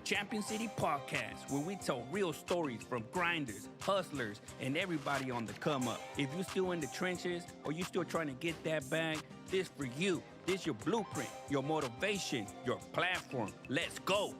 Champion City Podcast, where we tell real stories from grinders, hustlers, and everybody on the come up. If you're still in the trenches or you still trying to get that bag, this for you. This your blueprint, your motivation, your platform. Let's go.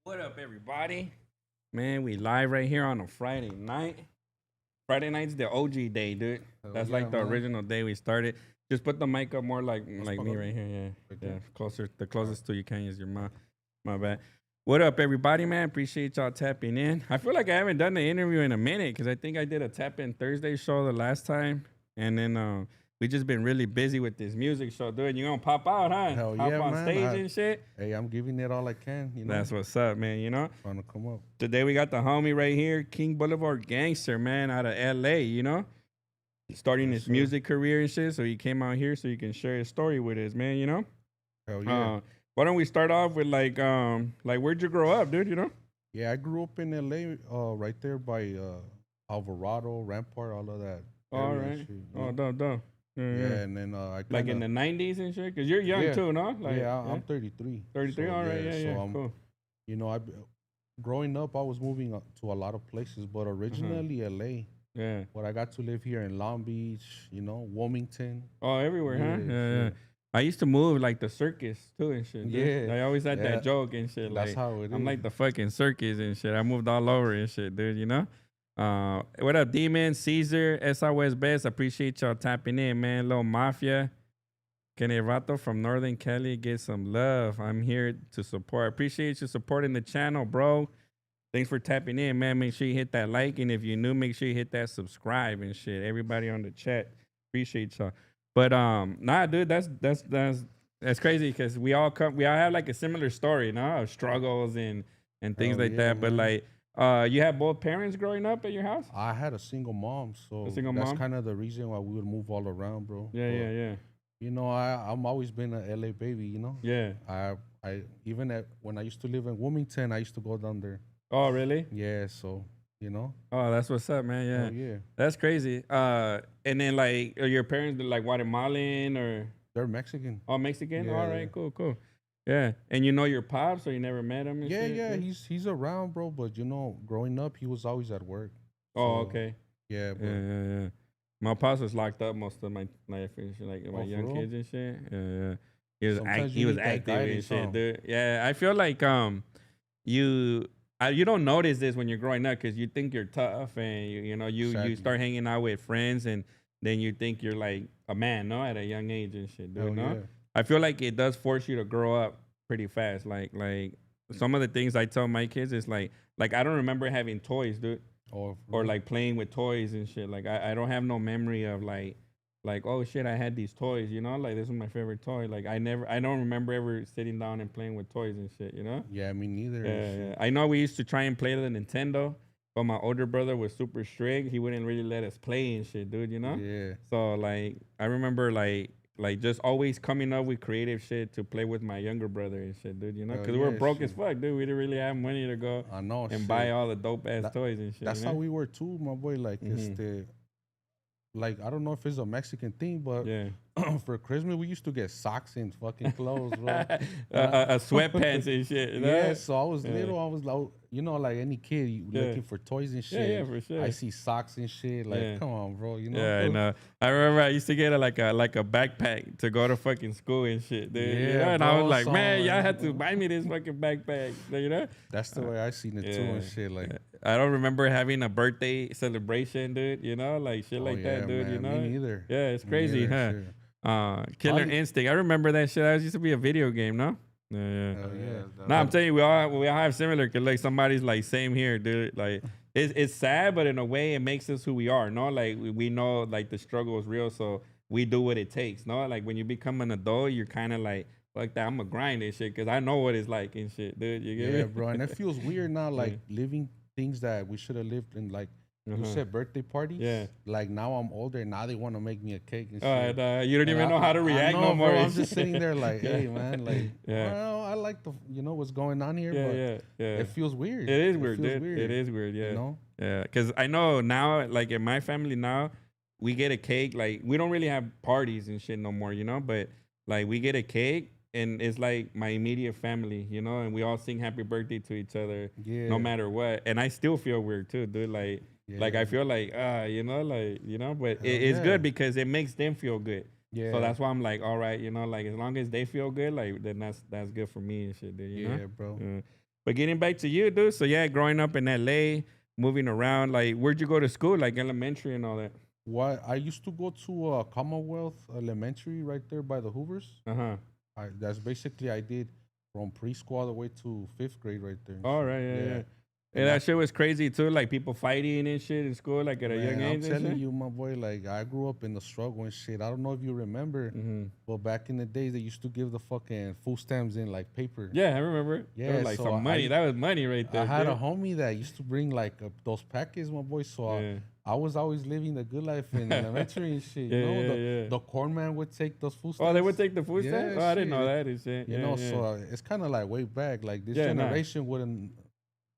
What up, everybody? Man, we live right here on a Friday night. Friday night's the OG day, dude. That's yeah, like the man. original day we started. Just put the mic up more like me fuck up. right here. Yeah, Right yeah. there. Closer, the closest to you can is your mouth. My bad. What up, everybody, man? Appreciate y'all tapping in. I feel like I haven't done the interview in a minute because I think I did a Tap In Thursday show the last time. And then we just been really busy with this music show, dude. You gonna pop out, huh? Hell Hop yeah, on man. stage and shit. Hey, I'm giving it all I can. You know, That's what's up, man. You know? trying to come up. Today we got the homie right here, KingBlvdGangster, man, out of LA, you know? Starting his sir. music career and shit. So he came out here so he can share his story with us, man, you know? Hell yeah. Why don't we start off with like where'd you grow up, dude, you know? Yeah, I grew up in LA, right there by Alvarado, Rampart, all of that. All area and right. shit, you Oh, know? dope. Yeah, and then I Like kinda, in the 90s and shit? Because you're young Yeah. too, no? Like, yeah, I'm 33. 33? So, All right, yeah, so I'm, cool. you know, growing up, I was moving to a lot of places, but originally LA. Yeah. But I got to live here in Long Beach, you know, Wilmington. Oh, everywhere, huh? Yeah, Yeah. shit. I used to move like the circus too and shit. Dude. Yeah, I always had yeah. that joke and shit. That's Like, how it I'm is. like the fucking circus and shit. I moved all over and shit, dude, you know? What up, Demon, Caesar, SI West Best? Appreciate y'all tapping in, man. Little Mafia. Kenny from Northern Cali, get some love. I'm here to support. Appreciate you supporting the channel, bro. Thanks for tapping in, man. Make sure you hit that like, and if you're new, make sure you hit that subscribe and shit. Everybody on the chat, appreciate y'all. But nah, dude, that's crazy because we all have like a similar story, no, of struggles and things like that. But like, you had both parents growing up at your house? I had a single mom, so A single that's mom? kind of the reason why we would move all around, bro. Yeah. You know, I'm always been a LA baby. You know. Yeah. I even when I used to live in Wilmington, I used to go down there. Oh, really? Yeah, so You know? Oh, that's what's up, man. Yeah. Oh yeah, That's crazy. And then like, are your parents like Guatemalan or they're Mexican. oh Mexican? All Yeah, right, cool. Yeah. And you know your pops, or you never met him and yeah, shit? yeah. Yeah? He's around, bro. But you know, growing up, he was always at work. Oh, So okay. yeah, Yeah, but yeah. My pops was locked up most of my life and shit, like my oh, for young real? kids and shit. Yeah. Sometimes He you was need that active and guidance, shit, huh? dude. Yeah, I feel like you you don't notice this when you're growing up because you think you're tough and you know you Exactly. start hanging out with friends and then you think you're like a man, no, at a young age and shit, dude. Hell No, yeah. I feel like it does force you to grow up pretty fast. Like some of the things I tell my kids is like I don't remember having toys, dude, Oh, for or real? like playing with toys and shit. Like I don't have no memory of like oh shit I had these toys, you know, like this was my favorite toy. Like I don't remember ever sitting down and playing with toys and shit, you know. Yeah, me neither. and Yeah, shit. yeah. I know we used to try and play the Nintendo, but my older brother was super strict. He wouldn't really let us play and shit, dude, you know? Yeah. So like I remember like just always coming up with creative shit to play with my younger brother and shit, dude, you know? Hell Cuz we were yeah, broke as shit. fuck, dude. We didn't really have money to go I know, and shit. buy all the dope ass That, toys and shit, that's you how know? we were too, my boy. Like, Mhm. like I don't know if it's a Mexican thing, but Yeah. for Christmas we used to get socks and fucking clothes, bro. Sweatpants and shit, you Yeah, know? so I was Yeah. little. I was like, you know, like any kid you Yeah. looking for toys and Yeah, shit. yeah, for I sure. see socks and shit. Like, Yeah. come on, bro. You know? Yeah, I know. I remember I used to get like a backpack to go to fucking school and shit, dude. You know, Yeah, and I was bro. like, So man, y'all had to buy me this fucking backpack, you know? that's the Uh, way I seen it too yeah, and shit. Like, yeah. I don't remember having a birthday celebration, dude. You know, like shit oh like that, yeah, dude. You man. Me know? neither. Yeah, it's Me crazy, neither and huh? shit. Killer Probably. Instinct. I remember that shit. That used to be a video game, no? Yeah, yeah. Hell Oh yeah. yeah, No, I'm dope. telling you, we all have similar. Cause like somebody's like same here, dude. Like it's sad, but in a way, it makes us who we are. No, like we know like the struggle is real, so we do what it takes. No, like when you become an adult, you're kind of like that. I'm gonna grind this shit because I know what it's like and shit, dude. You get Yeah, me? bro. And it feels weird now, Yeah. like living things that we should have lived in. Like you Uh-huh. said, birthday parties. Yeah. Like now I'm older, now they want to make me a cake and shit. And you don't And even know how to I react know, no more. bro. and I'm just shit. sitting there like, Yeah. hey, man, like, Yeah. well, I like the, you know, what's going on here, Yeah, but yeah. it feels weird. It is weird, feels dude. weird. It is weird, yeah. You know? Yeah, because I know now, like in my family now, we get a cake. Like we don't really have parties and shit no more, you know. But like we get a cake, and it's like my immediate family, you know, and we all sing happy birthday to each other, Yeah. no matter what. And I still feel weird too, dude. Like I Yeah. feel like you know, like you know. But Hell it's yeah. good because it makes them feel good. Yeah. So that's why I'm like, all right, you know, like as long as they feel good, like then that's good for me and shit, dude. You Yeah, know? bro. But getting back to you, dude. So yeah, growing up in LA, moving around, like where'd you go to school? Like elementary and all that. What I used to go to Commonwealth Elementary right there by the Hoovers. Uh-huh. That's basically I did from preschool all the way to 5th grade right there. and All shit. right, yeah. And Yeah, I- that shit was crazy too. Like people fighting and shit in school, like at a young Man, age. I'm telling you, my boy, like I grew up in the struggle and shit. I don't know if you remember, Hmm. but back in the days they used to give the fucking food stamps in like paper. Yeah, I remember. Yeah, Yeah, like so some money. That was money right there. I had a dude. homie that used to bring like those packets, my boy. So Yeah. I was always living the good life in elementary and shit. Yeah, You know, yeah. the corn man would take those food stamps. Oh, they would take the food Yeah, stamp? Oh, I didn't know shit. that and shit. You Yeah, know, yeah. so it's kind of like way back. Like this Yeah, nah. generation wouldn't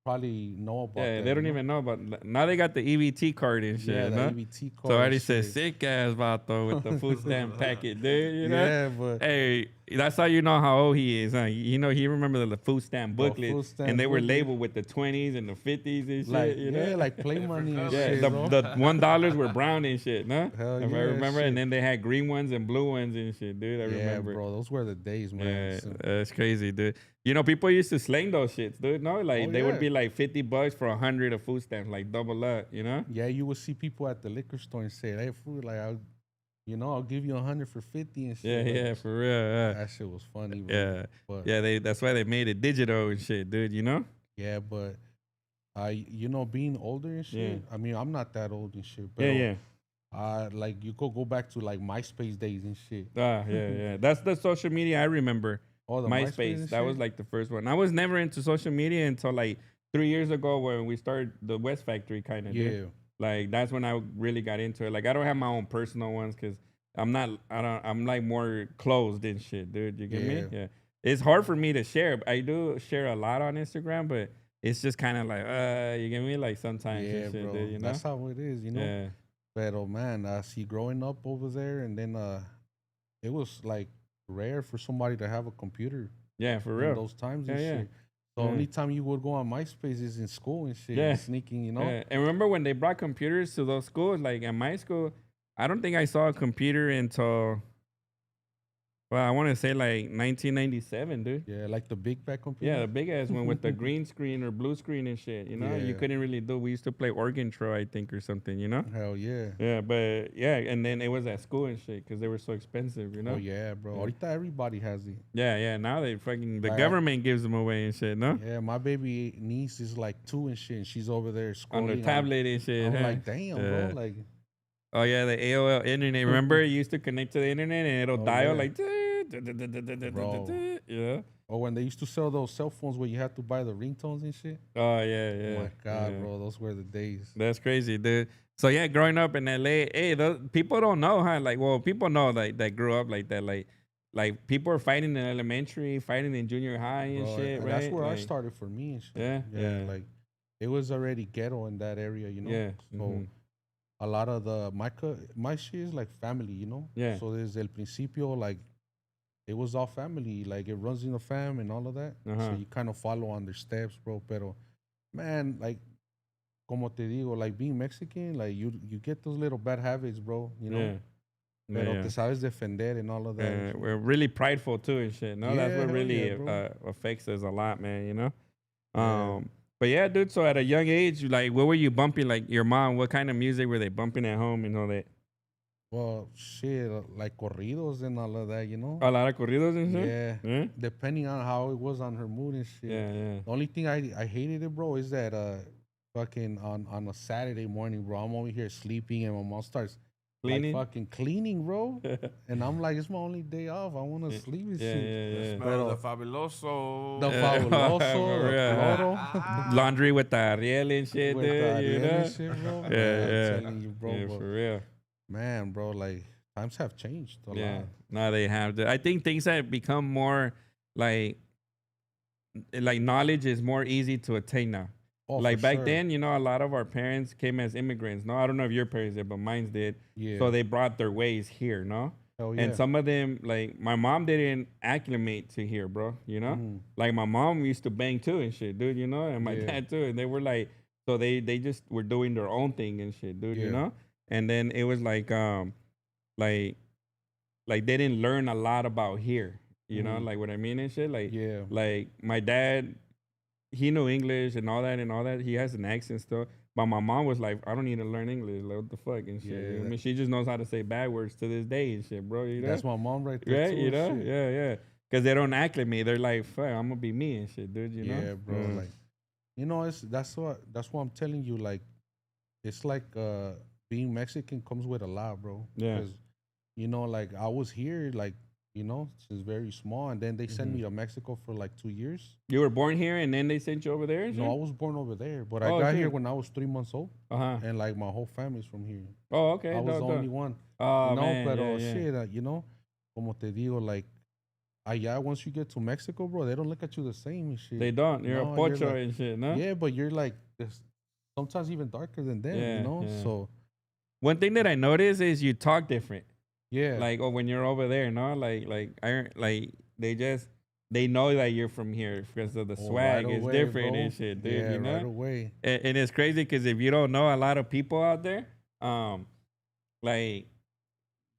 probably know about Yeah, that. they don't you know? even know about. Now they got the EBT card and shit. Yeah, you the know? EBT card. So I already and said shit. sick ass vato with the food stamp packet, dude. You know? Yeah, but Hey, that's how you know how old he is, huh? You know, he remember the food stamp The booklet, food stamp and they were booklet. labeled with the 20s and the 50s and shit. like you yeah, know? like play money and Yeah, shit. the bro. $1 were brown and shit, no? Hell If I yeah, remember, shit. and then they had green ones and blue ones and shit, dude. I Yeah, remember. bro, those were the days, man. Yeah, So- that's crazy, dude. You know, people used to slang those shits, dude. No, like Oh, they would yeah. be like $50 for 100 of food stamps, like double up, you know? yeah, you would see people at the liquor store and say, "Hey, food, like I'll give you 100 for 50 and Yeah, shit." Like, yeah, for real. Yeah, that shit was funny, bro. yeah, But yeah. That's why they made it digital and shit, dude. You know? yeah, but being older and shit. Yeah. I mean, I'm not that old and shit. But Yeah, like you could go back to like MySpace days and shit. yeah. That's the social media I remember. Oh, the MySpace. and That was shit? like the first one. I was never into social media until like 3 years ago when we started the West Factory kind of. Yeah. Like that's when I really got into it. Like I don't have my own personal ones because I'm like more closed and shit, dude. You get me? Yeah. Yeah. It's hard for me to share. I do share a lot on Instagram, but it's just kind of like, you get me? Like sometimes Yeah, and shit, bro. dude, you know? That's how it is, you know. Yeah. But man, I see growing up over there, and then it was like rare for somebody to have a computer Yeah, for in real. those times Yeah, and yeah. shit. The Yeah. only time you would go on MySpace is in school and shit, Yeah. and sneaking, you know. Yeah. And remember when they brought computers to those schools? Like at my school, I don't think I saw a computer until, well, I want to say like 1997, dude. Yeah, like the big back Yeah, computer. the big ass one with the green screen or blue screen and shit. You know, you Yeah. couldn't really do. We used to play Organ Tro, I think, or something. You know. Hell yeah. Yeah, but yeah, and then it was at school and shit because they were so expensive. You know. Oh yeah, bro. Yeah. Ahorita everybody has it. Yeah, yeah. Now they fucking the Like, government gives them away and shit. No. Yeah, my baby niece is like 2 and shit, and she's over there scrolling On their tablet and shit. I'm huh? like, damn, bro. Like, Oh yeah, the AOL internet. Remember, you used to connect to the internet and it'll Oh, dial yeah. like. Bro. Yeah. or when they used to sell those cell phones where you had to buy the ringtones and shit. Oh yeah, yeah. Oh my god, yeah. bro, those were the days. That's crazy, dude. So yeah, growing up in LA, hey, those, people don't know, huh? Like, well, people know like that grew up like that, like people are fighting in elementary, fighting in junior high and Bro, shit, and right? that's where I Like, started for me and shit. Yeah, yeah. Like it was already ghetto in that area, you know. Yeah. So a lot of my shit is like family, you know. Yeah. So there's el principio, like it was all family, like it runs in the fam and all of that. So you kind of follow on their steps, bro. Pero man, like como te digo, like being Mexican, like you get those little bad habits, bro. You know. Yeah. Pero te sabes defender and all of that. and shit. We're really prideful too and shit. No, that's Yeah, what hell really yeah, bro. affects us a lot, man. You know. Yeah. But yeah, dude. So at a young age, like, what were you bumping? Like your mom, what kind of music were they bumping at home and all that? Well, shit, like corridos and all of that, you know. A lot of corridos and shit. Yeah. Yeah. Depending on how it was on her mood and shit. Yeah. Yeah. The only thing I hated it, bro, is that fucking on a Saturday morning, bro, I'm over here sleeping and my mom starts Cleaning. like fucking cleaning, bro. And I'm like, it's my only day off. I want to sleep and Yeah. shit. Yeah. Smell the fabuloso. The Yeah. fabuloso, For the real. cloro, Laundry with the Ariel and shit, with dude. the You Ariel know? and shit, bro. Yeah, Man, yeah. I'm telling you, bro. Yeah, but for real. man, bro, like times have changed a Yeah. lot. No, they have. I think things have become more like knowledge is more easy to attain now. Oh, Like for back sure. then, you know, a lot of our parents came as immigrants. No, I don't know if your parents did, but mine did. Yeah. So they brought their ways here, no? Hell yeah. And some of them, like my mom didn't acclimate to here, bro. You know? Mhm. Like my mom used to bang too and shit, dude, you know? And my Yeah. dad too. And they were like, so they just were doing their own thing and shit, dude, you Yeah. know? And then it was like they didn't learn a lot about here. You know, Mhm. like what I mean and shit. Like Yeah. like my dad, he knew English and all that and all that. He has an accent still. But my mom was like, I don't need to learn English. Like, what the fuck and shit. Yeah, You know what I that- mean, she just knows how to say bad words to this day and shit, bro. You know? That's my mom right there. right? Too, You and know? shit. Yeah, yeah. Because they don't acclimate. They're like, fuck, I'm gonna be me and shit, dude. You know? Yeah, bro. Mm. Like, you know, that's what I'm telling you. Like, it's like being Mexican comes with a lot, bro. Yeah. Because, you know, like I was here, like, you know, since very small, and then they sent Mm-hmm. me to Mexico for like 2 years. You were born here and then they sent you over there and shit? No, I was born over there, but I Oh, got here shit. when I was 3 months old, Uh-huh. and like my whole family's from here. Oh, okay. I was the dope, only dope. one. Oh, You know, man. but yeah, yeah. shit, you know, como te digo, like, allá once you get to Mexico, bro, they don't look at you the same and shit. They don't. You're No, a you're pocho like- and shit, no? Yeah, but you're like sometimes even darker than them, Yeah, you know. yeah. So One thing that I noticed is you talk different. yeah, Like, oh, when you're over there, no? They know that you're from here because of the Oh, swag right is away, different bro. and shit, dude. Yeah, you know? right away. And it's crazy because if you don't know a lot of people out there, like,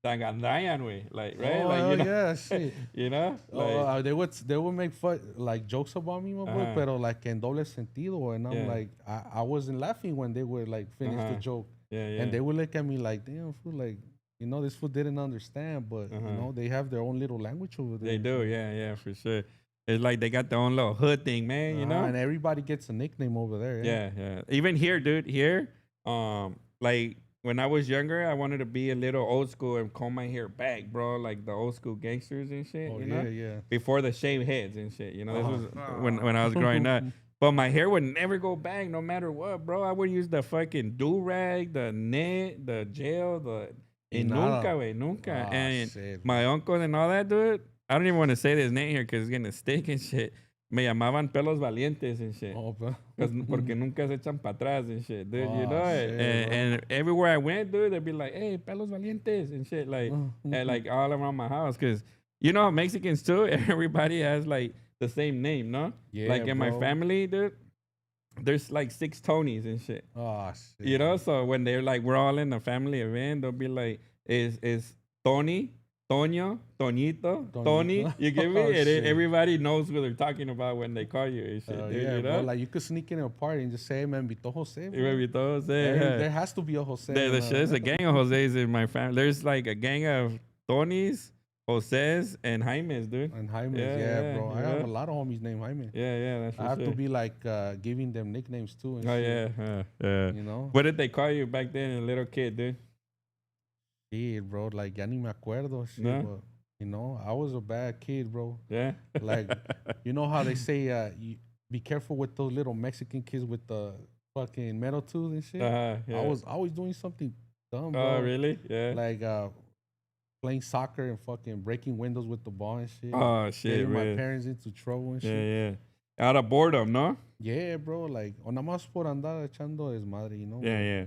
Tagandayan way, like, right? Oh, like, hell you know, yeah, shit. you know, like, They would make fun like jokes about me, my boy, Uh-huh. pero like en doble sentido, and I'm Yeah. like, I wasn't laughing when they would like finish Uh-huh. the joke, yeah, yeah. and they would look at me like, damn, fool, like, you know, this fool didn't understand, but Uh-huh. you know, they have their own little language over there. They do, yeah, for sure. It's like they got their own little hood thing, man. You know, and everybody gets a nickname over there. yeah. Even here, dude, here, like when I was younger, I wanted to be a little old school and comb my hair back, bro, like the old school gangsters and shit. Oh you yeah, know, yeah. before the shaved heads and shit. You know, this Uh-huh. was when I was growing up. But my hair would never go back, no matter what, bro. I would use the fucking do rag, the net, the gel, Y and nada. nunca, wey, nunca. Ah, And shit. my uncle and all that, dude. I don't even want to say his name here because it's gonna stick and shit. me llamaban pelos valientes and shit. Oh, bro. Porque nunca se echan para atrás and shit, dude. You Oh, know? shit, And everywhere I went, dude, they'd be like, hey, pelos valientes and shit. Like, and like all around my house. Because, you know, Mexicans too, everybody has like the same name, no? Yeah, like in my bro. family, dude, there's like 6 Tonys and shit. Oh, shit. You know? So when they're like, we're all in a family event, they'll be like, is Tony, Toño, Toñito, Tony? You get me? Oh, And shit. everybody knows what they're talking about when they call you and shit. Dude, Yeah, you bro. know? Like, you could sneak in a party and just say, hey, man, Vito Jose. Bro. There Has to be a Jose. there's a gang of Jose's in my family. There's like a gang of Tonys, Jose's, and Jaimes, dude. And Jaime's, yeah, bro. I have a lot of homies named Jaime. Yeah, that's for I have sure. to be like giving them nicknames too. And Oh, shit, yeah. You know? What did they call you back then, a little kid, dude? Yeah, bro. Like, ya ni me acuerdo. Shit, No? but, you know, I was a bad kid, bro. Yeah? Like, you know how they say, you be careful with those little Mexican kids with the fucking metal tools and shit? Yeah. I was always doing something dumb, bro. Oh, really? Yeah. Like, playing soccer and fucking breaking windows with the ball and shit. Oh, shit, Getting my man. parents into trouble and Yeah, shit. yeah. Out of boredom, no? Yeah, bro. Like, o nada más por andar echando desmadre, you know? Yeah.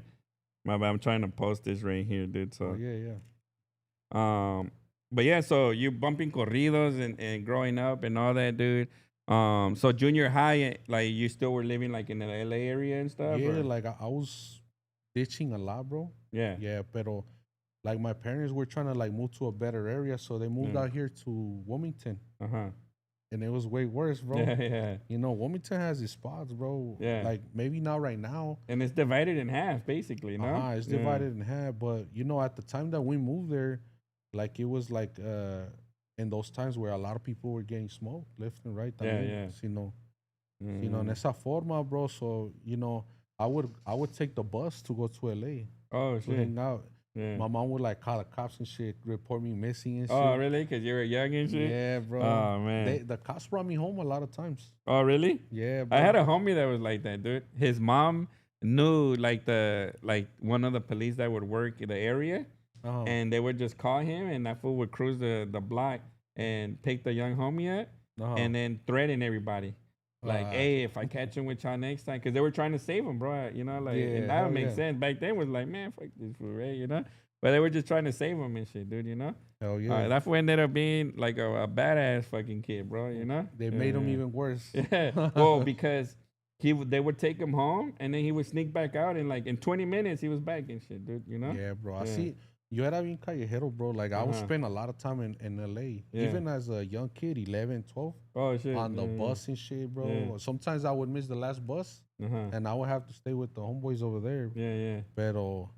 My bad. I'm trying to post this right here, dude. So, Oh, yeah. but yeah, so you bumping corridos and growing up and all that, dude. So junior high, like you still were living like in the LA area and stuff? Yeah, or? like I was ditching a lot, bro. Yeah. Yeah, pero like my parents were trying to like move to a better area, so they moved out here to Wilmington. Uh-huh. And it was way worse, bro. Yeah. You know, Wilmington has its spots, bro. Yeah. Like maybe not right now. And it's divided in half, basically, no? It's divided in half. But you know, at the time that we moved there, like it was like in those times where a lot of people were getting smoked left and right. Yeah. You know, en esa forma, bro. So, you know, I would take the bus to go to LA. Oh, To shit. hang out. Yeah. My mom would like call the cops and shit, report me missing and shit. Oh, really? Because you were young and shit? Yeah, bro. Oh, man. The cops brought me home a lot of times. Oh, really? Yeah, bro. I had a homie that was like that, dude. His mom knew like one of the police that would work in the area, and they would just call him, and that fool would cruise the block and pick the young homie up, and then threaten everybody. Like, hey, if I catch him with y'all next time, because they were trying to save him, bro. You know, like, and that would make sense. Back then was like, man, fuck this fool, right? You know, but they were just trying to save him and shit, dude. You know. Hell yeah. That fool ended up being like a badass fucking kid, bro. You know. They made him even worse. Yeah. Well, because they would take him home, and then he would sneak back out, and like in 20 minutes he was back and shit, dude. You know. Yeah, bro. I see. You era bien callejero, bro. Like, I would spend a lot of time in LA. Yeah. Even as a young kid, 11, 12. Oh, shit. On the bus and shit, bro. Yeah. Sometimes I would miss the last bus, and I would have to stay with the homeboys over there. Yeah. Pero,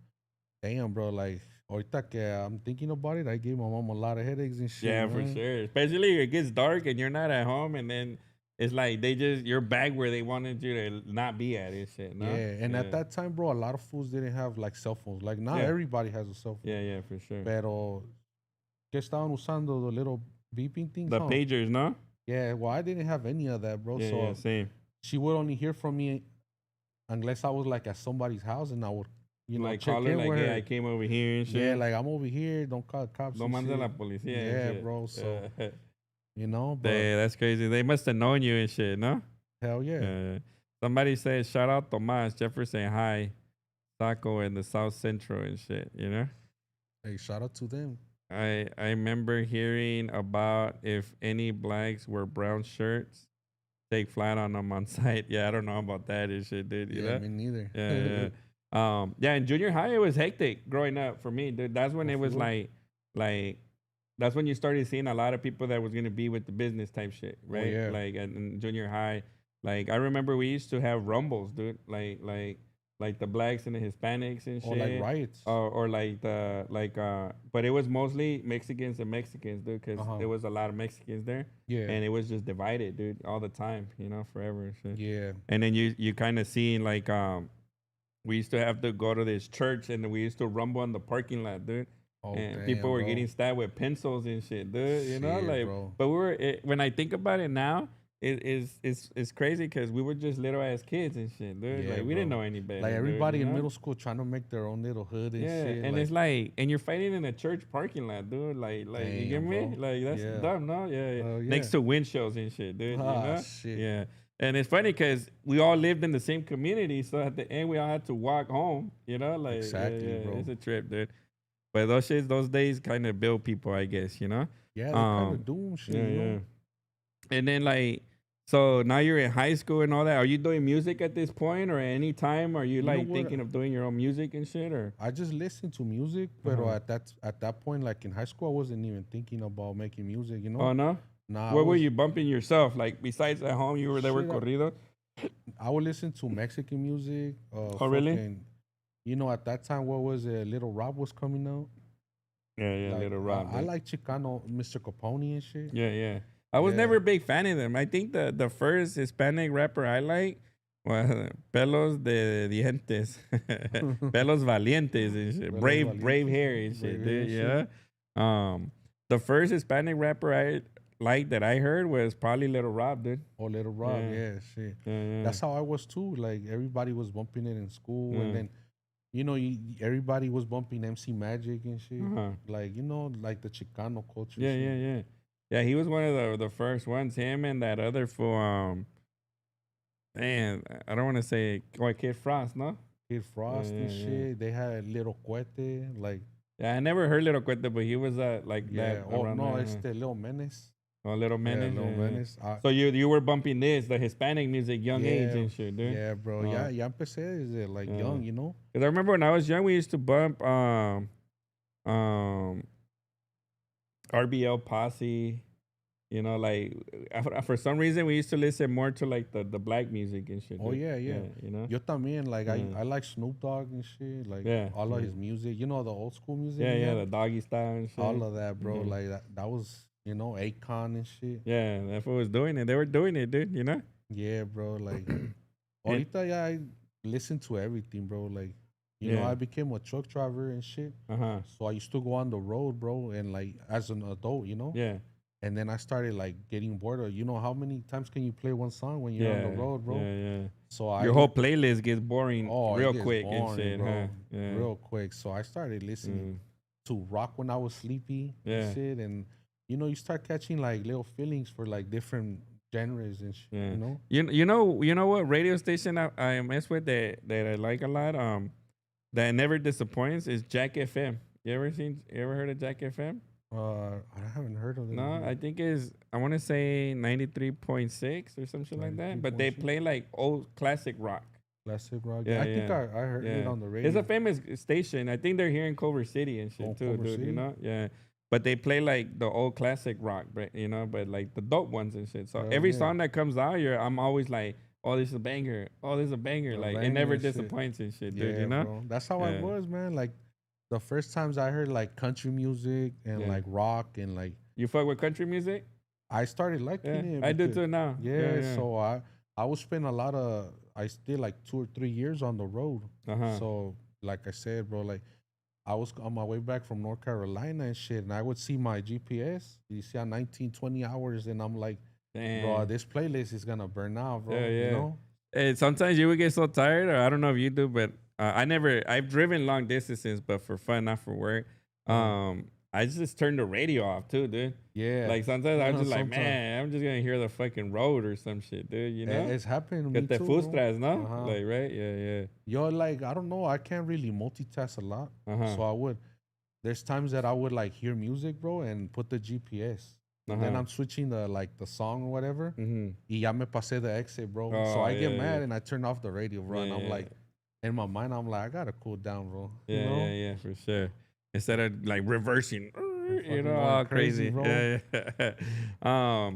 damn, bro. Like, ahorita que I'm thinking about it, I gave my mom a lot of headaches and shit. Yeah, man. for sure. Especially if it gets dark and you're not at home, and then it's like you're back where they wanted you to not be at and shit. No? Yeah, and at that time, bro, a lot of fools didn't have like cell phones. Like, not everybody has a cell phone. Yeah, for sure. Pero, que estaban usando the little beeping things? The pagers, no? Yeah, well, I didn't have any of that, bro. Yeah, same. She would only hear from me unless I was like at somebody's house, and I would, you know, Like check call her, in like, with hey, her. I came over here and shit. Yeah, like, I'm over here. Don't call the cops. No and manda shit. la policía. Yeah, and shit. bro. So, you know, but that's crazy. They must have known you and shit, no? hell yeah. Somebody said, shout out Tomas. Jefferson High, Saco in the South Central and shit, you know? Hey, shout out to them. I remember hearing about if any blacks wear brown shirts, take flat on them on site. Yeah, I don't know about that and shit, dude. You know? Me neither. Yeah. In junior high, it was hectic growing up for me, dude. That's when it was like, that's when you started seeing a lot of people that was gonna be with the business type shit, right? yeah. Like in junior high, like I remember we used to have rumbles, dude. Like the blacks and the Hispanics and shit. Or like riots. Or but it was mostly Mexicans and Mexicans, dude, because there was a lot of Mexicans there. Yeah. And it was just divided, dude, all the time, you know, forever and shit. Yeah. And then you kind of see like we used to have to go to this church, and we used to rumble in the parking lot, dude. Oh, And damn, people were bro. getting stabbed with pencils and shit, dude. You know, Shit, like, bro. but when I think about it now, it's crazy because we were just little ass kids and shit, dude. Yeah, Like we didn't bro. know any better. Like dude, everybody you in know? middle school trying to make their own little hood and Yeah, shit. and like, it's like, and you're fighting in a church parking lot, dude. Like you get damn, me? bro. Like that's Yeah. dumb, no? Yeah, yeah. Yeah. Next to windshields and shit, dude. You Ah, know? shit. Yeah. And it's funny because we all lived in the same community, so at the end we all had to walk home. You know, like Exactly, yeah, bro. it's a trip, dude. But those days kind of build people, I guess. You know? Yeah, they kind of doom shit, Yeah, you know? yeah. And then like, so now you're in high school and all that. Are you doing music at this point, or at any time? Are you know like what? thinking of doing your own music and shit, or? I just listened to music, but Uh-huh. at that point, like in high school, I wasn't even thinking about making music, you know? Oh no. Nah, Where were you bumping yourself? Like besides at home, you were there with Shit, corrido. I would listen to Mexican music. Oh really? Fucking, you know, at that time, what was it? Little Rob was coming out. Yeah, yeah, Like, little Rob. I like Chicano, Mr. Capone and shit. Yeah, yeah. I was Yeah. never a big fan of them. I think the first Hispanic rapper I like was Pelos de Dientes, Pelos Valientes and shit. Pelos Brave Valientes, hair and brave shit, hair dude. and Yeah. The first Hispanic rapper I like that I heard was probably Little Rob, dude. Oh, Little Rob, Yeah. yeah, shit. Yeah, yeah. That's how I was too. Like everybody was bumping it in school, Yeah. and then, you know, everybody was bumping MC Magic and shit. Uh-huh. Like, you know, like the Chicano culture. Yeah, shit. yeah, yeah. Yeah, he was one of the first ones. Him and that other fool. Man, I don't want to say Kid Frost, no. Kid Frost and yeah. shit. They had Little Cuete, like Yeah, I never heard Little Cuete, but he was like yeah. that. Oh around no, there, it's huh? the Little Menace. Oh, Little Menace. Yeah, Little yeah, yeah. Menace. So you were bumping this, the Hispanic music, young age and shit, dude. Yeah, bro. Oh. Yeah, empecé desde like young, you know. Cause I remember when I was young, we used to bump RBL Posse. You know, like for some reason we used to listen more to like the black music and shit. Oh dude. yeah. You know. Yo también, like Yeah. I like Snoop Dogg and shit, like Yeah, all of yeah. his music. You know the old school music. Yeah, he yeah, had? the doggy style and shit. all of that, bro. Mhm. Like that was, you know, Akon and shit. Yeah, that's what was doing it. They were doing it, dude. You know. Yeah, bro. Like, ahorita, yeah, I listen to everything, bro. Like, you know, Yeah. I became a truck driver and shit. Uh-huh. So I used to go on the road, bro, and like as an adult, you know. Yeah. And then I started like getting bored of, you know, how many times can you play one song when you're Yeah. on the road, bro? Yeah, yeah. So Your whole playlist gets boring it real gets quick boring, and shit, bro. huh? Yeah. Real quick. So I started listening to rock when I was sleepy Yeah. and shit. And, you know, you start catching like little feelings for like different genres and shit, Yeah. you know? You know what radio station I mess with that I like a lot, that never disappoints is Jack FM. You ever heard of Jack FM? I haven't heard of it. No, I think I want to say 93.6 or something like that. But they 93.6. play like old classic rock. Classic rock. Yeah, I think yeah. I heard it Yeah. on the radio. It's a famous station. I think they're here in Culver City and shit Oh, too, Culver dude. City? You know, yeah. But they play like the old classic rock, you know, but like the dope ones and shit. So Hell every yeah. song that comes out, I'm always like, oh, this is a banger. Oh, this is a banger. A Like it banger never and shit. disappoints and shit, Yeah, dude. You know? bro. That's how I Yeah. was, man. Like the first times I heard like country music and Yeah. like rock and like You fuck with country music? I started liking Yeah, it. I do because- too now. Yeah, so I would spend I stayed like 2 or 3 years on the road. Uh-huh. So like I said, bro, like I was on my way back from North Carolina and shit, and I would see my GPS. You see, on 19, 20 hours, and I'm like, Damn. bro, this playlist is gonna burn out, bro. Yeah, yeah. You know? And sometimes you would get so tired, or I don't know if you do, but I've driven long distances, but for fun, not for work. I just turned the radio off too, dude. Yeah. Like sometimes I'm just like, Sometimes. man, I'm just gonna hear the fucking road or some shit, dude. You know? It's happening to me Get the too, bro. frustras, no? Uh-huh. Like, right? Yeah, yeah. Yo, like I don't know, I can't really multitask a lot. Uh-huh. So there's times that I would like hear music, bro, and put the GPS. And then Uh-huh. I'm switching the song or whatever. Mm-hmm. Y ya me pasé the exit, bro. So Oh, I get yeah, mad yeah. and I turn off the radio, bro. And Yeah, I'm yeah. like, in my mind, I'm like, I gotta cool down, bro. Yeah, you know? yeah, for sure. Instead of like reversing, you fucking know, going all crazy, crazy. bro. Yeah, yeah.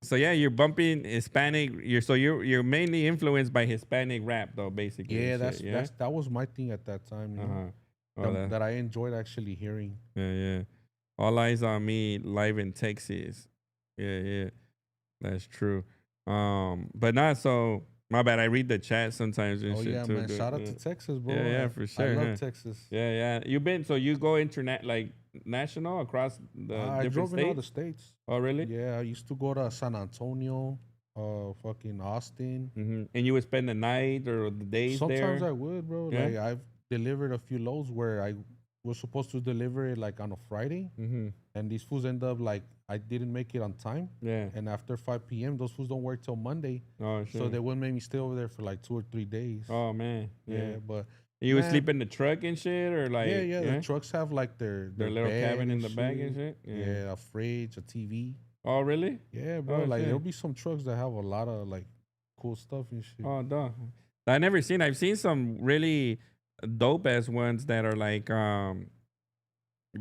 So yeah, you're bumping Hispanic. You're mainly influenced by Hispanic rap, though, basically. Yeah, and shit, that was my thing at that time, you know, Uh-huh. Oh, that I enjoyed actually hearing. Yeah, yeah. All Eyes on Me live in Texas. Yeah, yeah. That's true. But not so. My bad. I read the chat sometimes and Oh shit yeah, too. man! dude. Shout out Yeah. to Texas, bro. Yeah, yeah, for sure, I love huh? Texas. Yeah, yeah. So you go like national across the I different drove in all states? the states. Oh, really? Yeah, I used to go to San Antonio, fucking Austin. And you would spend the night or the days Sometimes there? I would, bro. Yeah? Like I've delivered a few loads where I was supposed to deliver it like on a Friday, and these foods end up like I didn't make it on time. Yeah. And after 5 p.m., those foods don't work till Monday. Oh, sure. So they would make me stay over there for like 2 or 3 days. Oh, man. Yeah, but you would man, sleep in the truck and shit, or like yeah. The trucks have like their little bed cabin in and the back and shit. Yeah, a fridge, a TV. Oh, really? Yeah, bro. Oh, like shit. there'll be some trucks that have a lot of like cool stuff and shit. Oh, dog. I never seen. I've seen some really dope ass ones that are like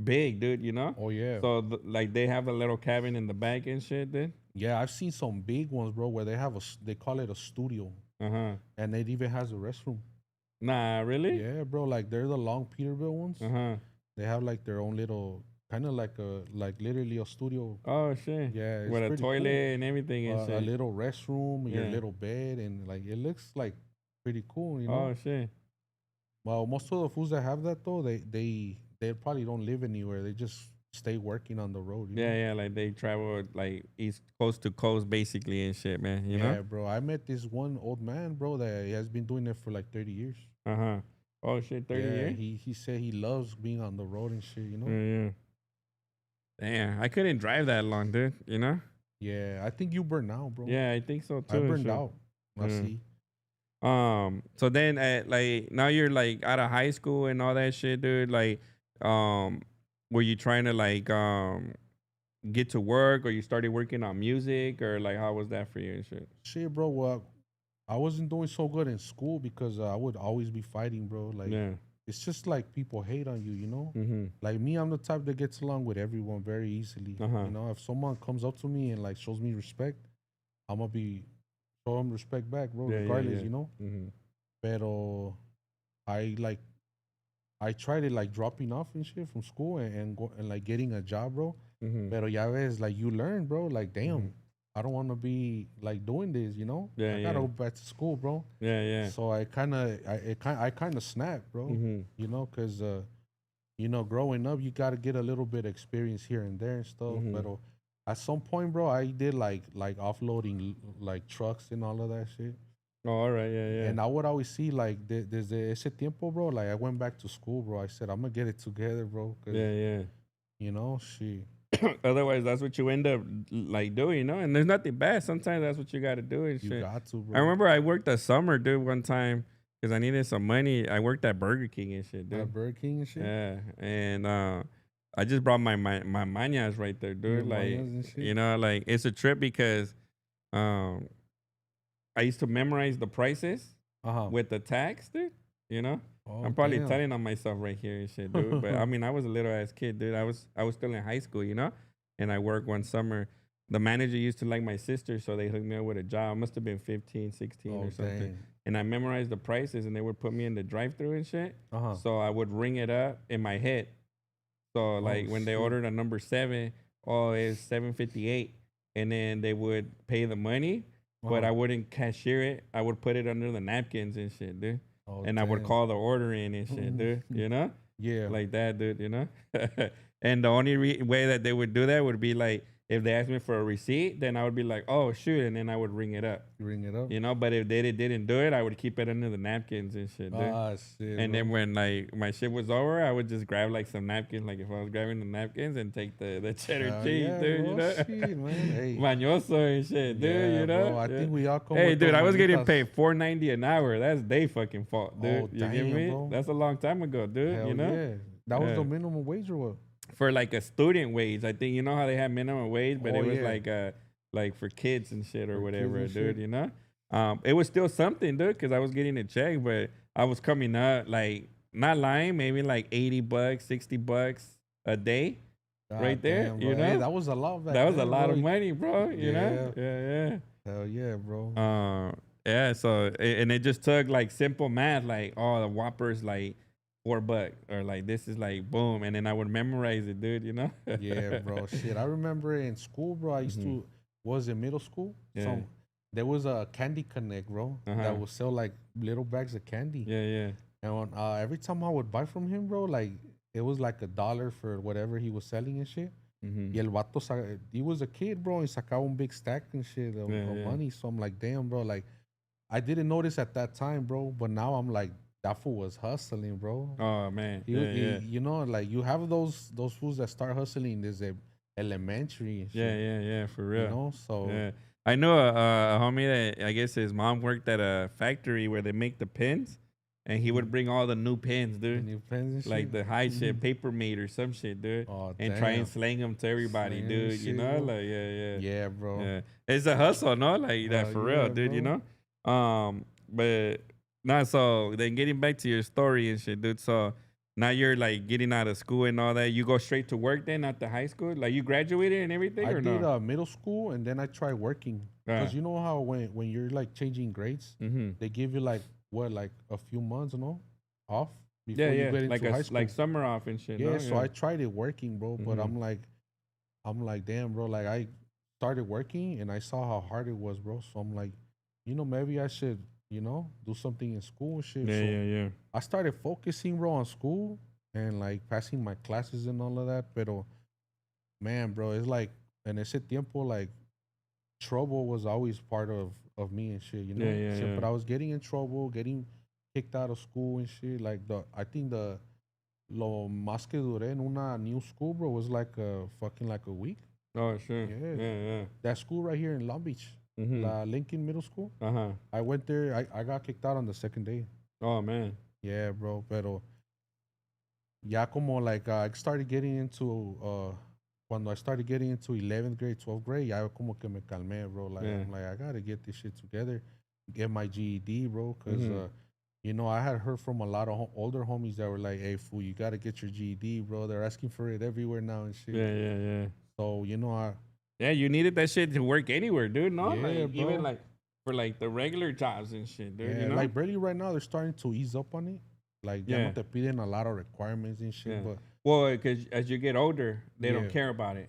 big, dude. You know? Oh yeah. So like they have a little cabin in the back and shit, dude. Yeah, I've seen some big ones, bro, where they have they call it a studio, and it even has a restroom. Nah, really? Yeah, bro. Like they're the long Peterbilt ones. They have like their own little, kind of like literally a studio. Oh shit. Yeah, it's with a pretty toilet cool. and everything and shit. A little restroom, your Yeah. little bed, and like it looks like pretty cool, you know. Oh shit. Well, most of the foods that have that though, they probably don't live anywhere. They just stay working on the road. You know? Yeah, like they travel like east coast to coast basically and shit, man. You Yeah, know? bro. I met this one old man, bro, that he has been doing it for like 30 years. Oh shit, 30 years? He said he loves being on the road and shit, you know? Yeah. Damn, I couldn't drive that long, dude, you know? Yeah, I think you burned out, bro. Yeah, I think so too. I burned out. I see. So then like now you're like out of high school and all that shit, dude. Like, were you trying to like get to work, or you started working on music, or like how was that for you and shit? Shit, bro. Well, I wasn't doing so good in school because I would always be fighting, bro. Like, it's just like people hate on you, you know? Like me, I'm the type that gets along with everyone very easily. You know, if someone comes up to me and like shows me respect, I'm gonna show them respect back, bro, regardless, you know? Pero I tried it like dropping off and shit from school and like getting a job, bro. Pero ya ves, like you learn, bro. Like, damn, I don't want to be like doing this, you know? I gotta go back to school, bro. So I kind of snapped, bro. You know, because you know, growing up, you gotta get a little bit of experience here and there and stuff. But at some point, bro, I did like offloading like trucks and all of that shit. Oh, all right, yeah. And I would always see like desde ese tiempo, bro. Like I went back to school, bro. I said I'm gonna get it together, bro. Yeah. You know, shit. Otherwise, that's what you end up like doing, you know. And there's nothing bad. Sometimes that's what you got to do. And you shit. got to, bro. I remember I worked a summer, dude, one time because I needed some money. I worked at Burger King and shit, dude. At Burger King and shit. Yeah, and I just brought my mañas right there, dude. Like, you know, like it's a trip because I used to memorize the prices with the tax, dude. You know, I'm probably telling on myself right here and shit, dude. But I mean, I was a little ass kid, dude. I was still in high school, you know, and I worked one summer. The manager used to like my sister, so they hooked me up with a job. I must have been 15, 16 or something. Dang. And I memorized the prices, and they would put me in the drive-thru and shit. So I would ring it up in my head. So like when they ordered a number 7, it's $7.58, and then they would pay the money, but I wouldn't cashier it. I would put it under the napkins and shit, dude. And I would call the order in and shit, dude. You know? Yeah. Like that, dude. You know? And the only way that they would do that would be like, if they asked me for a receipt, then I would be like, oh, shoot. And then I would ring it up. Ring it up. You know, but if they didn't do it, I would keep it under the napkins and shit, dude. Shit. And then when like my shit was over, I would just grab like some napkins, like if I was grabbing the napkins, and take the cheddar cheese, dude, bro, you know? shit, man. Hey. Mañoso and shit, dude, you know? Bro, I think we all come Hey, with dude, those I was getting manitas. paid $4.90 an hour. That's they fucking fault, dude. Oh, you damn, get me? bro. That's a long time ago, dude. Hell you know? yeah. That was the minimum wage or what? For like a student wage, I think, you know how they have minimum wage, but Oh, it was yeah. like for kids and shit or For whatever, kids dude. and shit. You know, it was still something, dude, because I was getting a check, but I was coming up like not lying, maybe like $80, $60 a day, right there. Damn, you bro. know, Hey, that was a lot. that was a then, lot bro. of money, bro. You know, Yeah. Hell yeah, bro. yeah. So and it just took like simple math, like the Whopper's like $4, or like this is like boom, and then I would memorize it, dude. You know? Yeah, bro. Shit, I remember in school, bro. I used to was in middle school. Yeah. There was a Candy Connect, bro, that would sell like little bags of candy. Yeah. And when, every time I would buy from him, bro, like it was like $1 for whatever he was selling and shit. Y el vato, he was a kid, bro, and sacaba un big stack and shit of money. So I'm like, damn, bro, like, I didn't notice at that time, bro, but now I'm like, that fool was hustling, bro. Oh man, You know, like you have those fools that start hustling. There's a elementary and shit. Yeah, for real. You know, so yeah. I know a homie that I guess his mom worked at a factory where they make the pins, and he would bring all the new pins, dude. new pens and like shit. the high shit, paper made or some shit, dude. Oh, and damn. try and slang them to everybody, Slang dude. shit, You know, bro. like Yeah, bro. Yeah, it's a hustle, no? Like that for real, dude. Bro. You know. But not so. Then getting back to your story and shit, dude. So now you're like getting out of school and all that. You go straight to work then after high school? Like you graduated and everything, I or did no? middle school and then I tried working because you know how when you're like changing grades, they give you like a few months, off before you get into high school. Like summer off and shit. Yeah, no? so I tried it working, bro. But I'm like, damn, bro. Like I started working and I saw how hard it was, bro. So I'm like, maybe I should, do something in school and shit. Yeah. I started focusing, bro, on school and like passing my classes and all of that. Pero, man, bro, it's like, en ese tiempo, like, trouble was always part of me and shit, Yeah. But I was getting in trouble, getting kicked out of school and shit. Like, I think lo más que duré en una new school, bro, was like a week. Oh, sure. Yeah. That school right here in Long Beach, La Lincoln Middle School. I went there. I got kicked out on the second day. Oh, man. Yeah, bro. Pero ya como like I started getting into cuando I started getting into 11th grade, 12th grade, ya como que me calmé, bro. Like I'm like, I gotta get this shit together, get my GED, bro, because I had heard from a lot of older homies that were like, hey, fool, you gotta get your GED, bro. They're asking for it everywhere now and shit. Yeah. So you needed that shit to work anywhere, dude. No, yeah, like, bro. even like for like the regular jobs and shit, dude. Yeah, you know? like really right now they're starting to ease up on it. Like ya no te piden a lot of requirements and shit. But well, because as you get older, they don't care about it.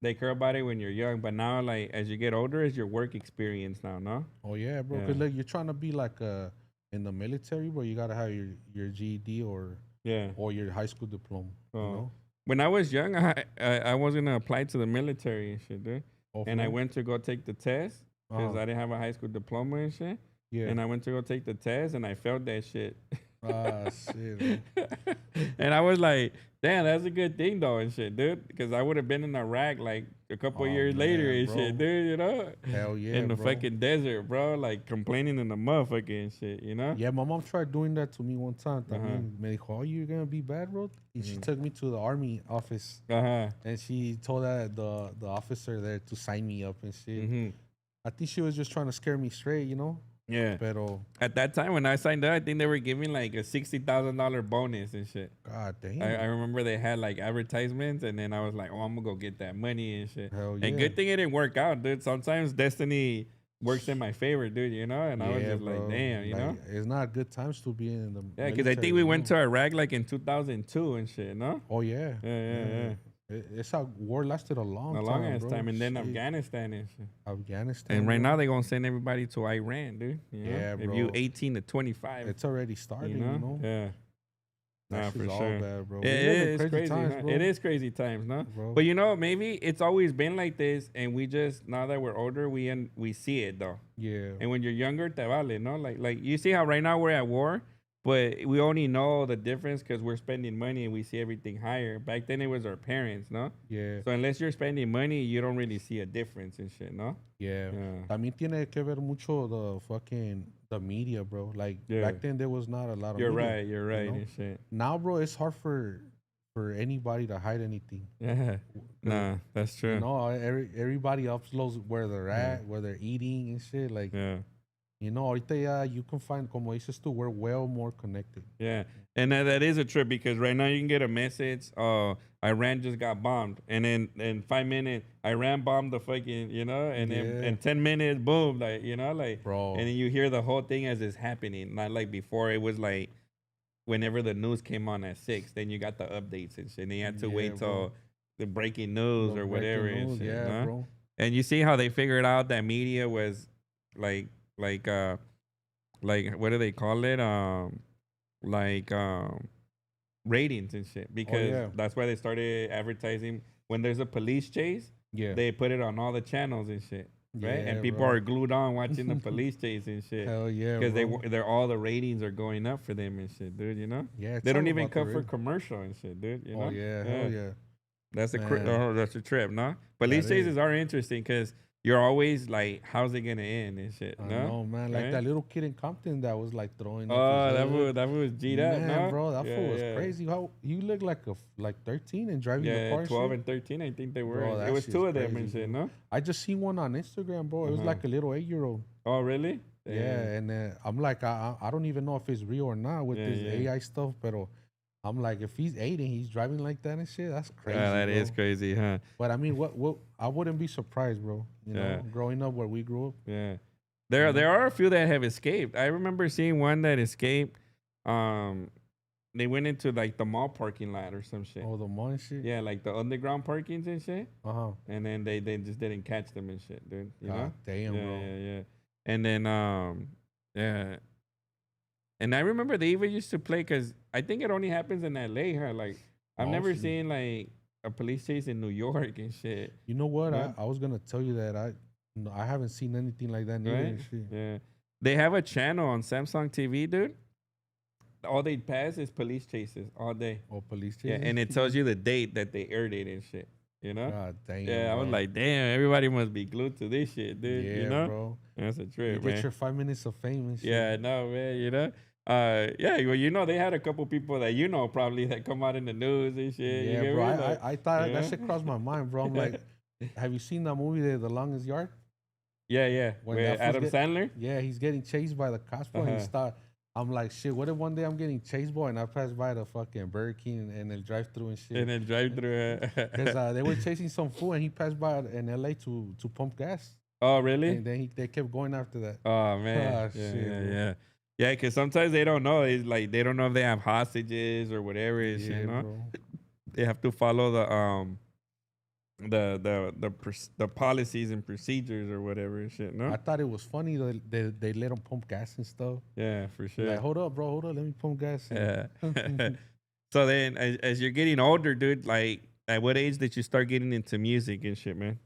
They care about it when you're young, but now like as you get older, it's your work experience now, no? Oh yeah, bro. Because like you're trying to be like in the military, bro. You gotta have your GED or your high school diploma. You know? When I was young, I was gonna apply to the military and shit, dude. And I man. went to go take the test because I didn't have a high school diploma and shit. Yeah. And I went to go take the test and I failed that shit. Shit. And I was like, damn, that's a good thing though and shit, dude. Because I would have been in Iraq like a couple years later and shit, dude, you know? Hell yeah, in the bro. fucking desert, bro. Like complaining in the motherfucking shit, you know? Yeah, my mom tried doing that to me one time. Me dijo, oh, you're gonna be bad, bro? And she took me to the army office. And she told the officer there to sign me up and shit. I think she was just trying to scare me straight, Yeah. Pero at that time when I signed up, I think they were giving like a $60,000 bonus and shit. God damn. I remember they had like advertisements, and then I was like, oh, I'm gonna go get that money and shit. Hell yeah. And good thing it didn't work out, dude. Sometimes destiny works in my favor, dude, you know? And I was just like, damn, you know? It's not good times to be in the because I think we went to Iraq like in 2002 and shit, no? Oh, yeah. Yeah. It's how war lasted a long ass time. And then Afghanistan and shit. Afghanistan. And right now they're going to send everybody to Iran, dude. You know? Yeah, bro. If you 18 to 25. It's already started, you know? Yeah. That shit's all bad, bro. It's crazy times, huh? bro. It is crazy times, no? Bro. But you know, maybe it's always been like this, and we just, now that we're older, we see it, though. Yeah. And when you're younger, te vale, no? Like you see how right now we're at war, but we only know the difference because we're spending money and we see everything higher. Back then, it was our parents, no? Yeah. So unless you're spending money, you don't really see a difference and shit, no? Yeah. También tiene que ver mucho the media, bro. Like back then, there was not a lot of media. You're right, you know? and shit. Now, bro, it's hard for anybody to hide anything. Yeah. Nah, that's true. You know, everybody uploads where they're at, where they're eating and shit. Like, you know, ahorita you can find, como dices tú, we're well more connected. Yeah. And that is a trip because right now you can get a message, Iran just got bombed. And then in 5 minutes, Iran bombed the fucking, you know, and then in 10 minutes, boom, like, you know, like, bro. And then you hear the whole thing as it's happening. Not like before, it was like whenever the news came on at 6, then you got the updates and shit. And then you had to wait till the breaking news or whatever. And shit, yeah, bro. And you see how they figured out that media was like what do they call it? Ratings and shit. Because that's why they started advertising when there's a police chase, they put it on all the channels and shit. Right, and people are glued on watching the police chase and shit. Hell yeah, because they're all the ratings are going up for them and shit, dude. You know, they don't even cut for commercial and shit, dude. You know, hell yeah. That's that's a trip, no? Police chases are interesting because you're always like, how's it gonna end and shit? No, man. Like that little kid in Compton that was like throwing. That was G'd up, no? Bro, that fool was crazy. How you look like 13 and driving the car? 12 and 13, I think they were. Bro, it was two of them and shit, no? I just seen one on Instagram, bro. It was like a little 8-year-old. Oh, really? Yeah, and I'm like, I don't even know if it's real or not with this AI stuff, but I'm like, if he's 8 and he's driving like that and shit, that's crazy. Yeah, that is crazy, huh? But I mean, what I wouldn't be surprised, bro. You know, growing up where we grew up. Yeah, there are a few that have escaped. I remember seeing one that escaped. They went into like the mall parking lot or some shit. Oh, the mall and shit. Yeah, like the underground parkings and shit. And then they just didn't catch them and shit, dude. You know? Damn, bro. Yeah. And then yeah. And I remember they even used to play, because I think it only happens in LA, huh? Like, I've never seen like a police chase in New York and shit. You know what? Yeah. I was gonna tell you that I haven't seen anything like that neither. And shit. Yeah. They have a channel on Samsung TV, dude. All they pass is police chases all day. Oh, police chases? Yeah, and it tells you the date that they aired it and shit. You know? God damn. Yeah, bro. I was like, damon, everybody must be glued to this shit, dude. Yeah, you know? Bro. That's a trip, you get your 5 minutes of fame and shit. Yeah, no, man, you know? Yeah, well, you know, they had a couple people that you know probably that come out in the news and shit. Yeah, bro. I thought that shit crossed my mind, bro. I'm like, have you seen that movie, The Longest Yard? Yeah. With Adam Sandler? Yeah, he's getting chased by the cops, bro. I'm like, shit, what if one day I'm getting chased, boy, and I pass by the fucking Burger King and the drive-thru and shit? And then drive-thru. Because they were chasing some fool, and he passed by in L.A. to pump gas. Oh, really? And then they kept going after that. Oh, man. Yeah. Yeah, because sometimes they don't know. It's like they don't know if they have hostages or whatever. You know? Bro. They have to follow the policies and procedures or whatever and shit. No, I thought it was funny that they let them pump gas and stuff. Yeah, for sure. Like, hold up, bro, let me pump gas. Yeah. So then, as you're getting older, dude, like, at what age did you start getting into music and shit, man?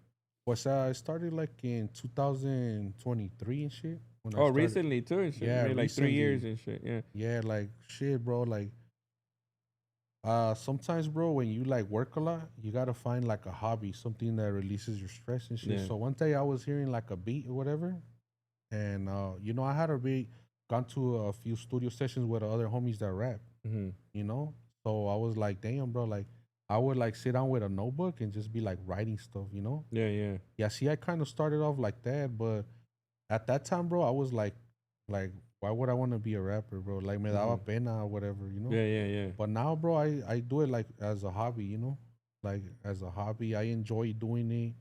Well, I started like in 2023 and shit. Recently too and shit. Yeah, like 3 years and shit. Yeah. Yeah, like shit, bro. Like, sometimes, bro, when you like work a lot, you gotta find like a hobby, something that releases your stress and shit. Yeah. So one day I was hearing like a beat or whatever, and you know, I had already gone to a few studio sessions with other homies that rap. You know, so I was like, damn, bro, like I would like sit down with a notebook and just be like writing stuff, you know? Yeah. See, I kind of started off like that, but at that time, bro, I was like, why would I want to be a rapper, bro? Like, me daba pena or whatever, you know? Yeah. But now, bro, I do it like as a hobby, you know? Like, as a hobby, I enjoy doing it.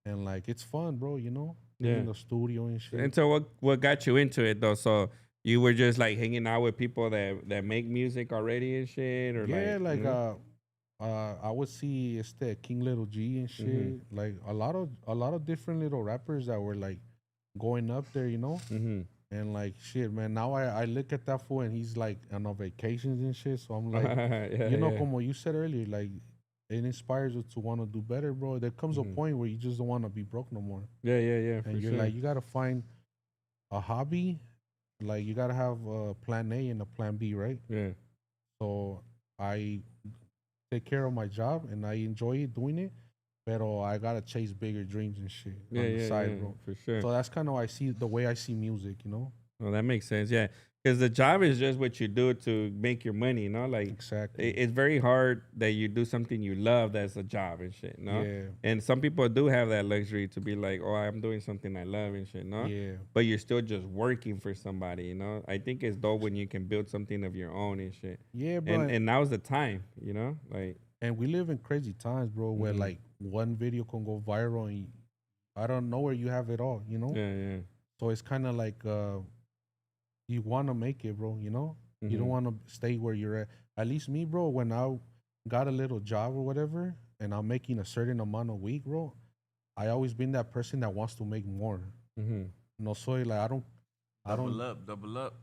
And, like, it's fun, bro, you know? In the studio and shit. And so what got you into it, though? So you were just, like, hanging out with people that make music already and shit? Or I would see KingBlvdG and shit. Like, a lot of different little rappers that were, like, going up there, you know? And like shit, man. Now I look at that fool and he's like on vacations and shit. So I'm like, you know, como you said earlier, like it inspires you to want to do better, bro. There comes a point where you just don't want to be broke no more. Yeah. And you're like, you gotta find a hobby. Like you gotta have a plan A and a plan B, right? Yeah. So I take care of my job and I enjoy it doing it. Pero I gotta chase bigger dreams and shit on the side, bro. For sure. So that's kind of the way I see music, you know? Well, that makes sense, yeah. Because the job is just what you do to make your money, you know? Like, exactly. It's very hard that you do something you love that's a job and shit, no? Yeah. And some people do have that luxury to be like, oh, I'm doing something I love and shit, no? Yeah. But you're still just working for somebody, you know? I think it's dope when you can build something of your own and shit. Yeah, bro. And now's the time, you know? Like. And we live in crazy times, bro, where like one video can go viral and I don't know where you have it all, you know? Yeah. So it's kind of like you want to make it, bro, you know? You don't want to stay where you're at. At least me, bro, when I got a little job or whatever and I'm making a certain amount a week, bro, I always been that person that wants to make more. No soy like I don't double up.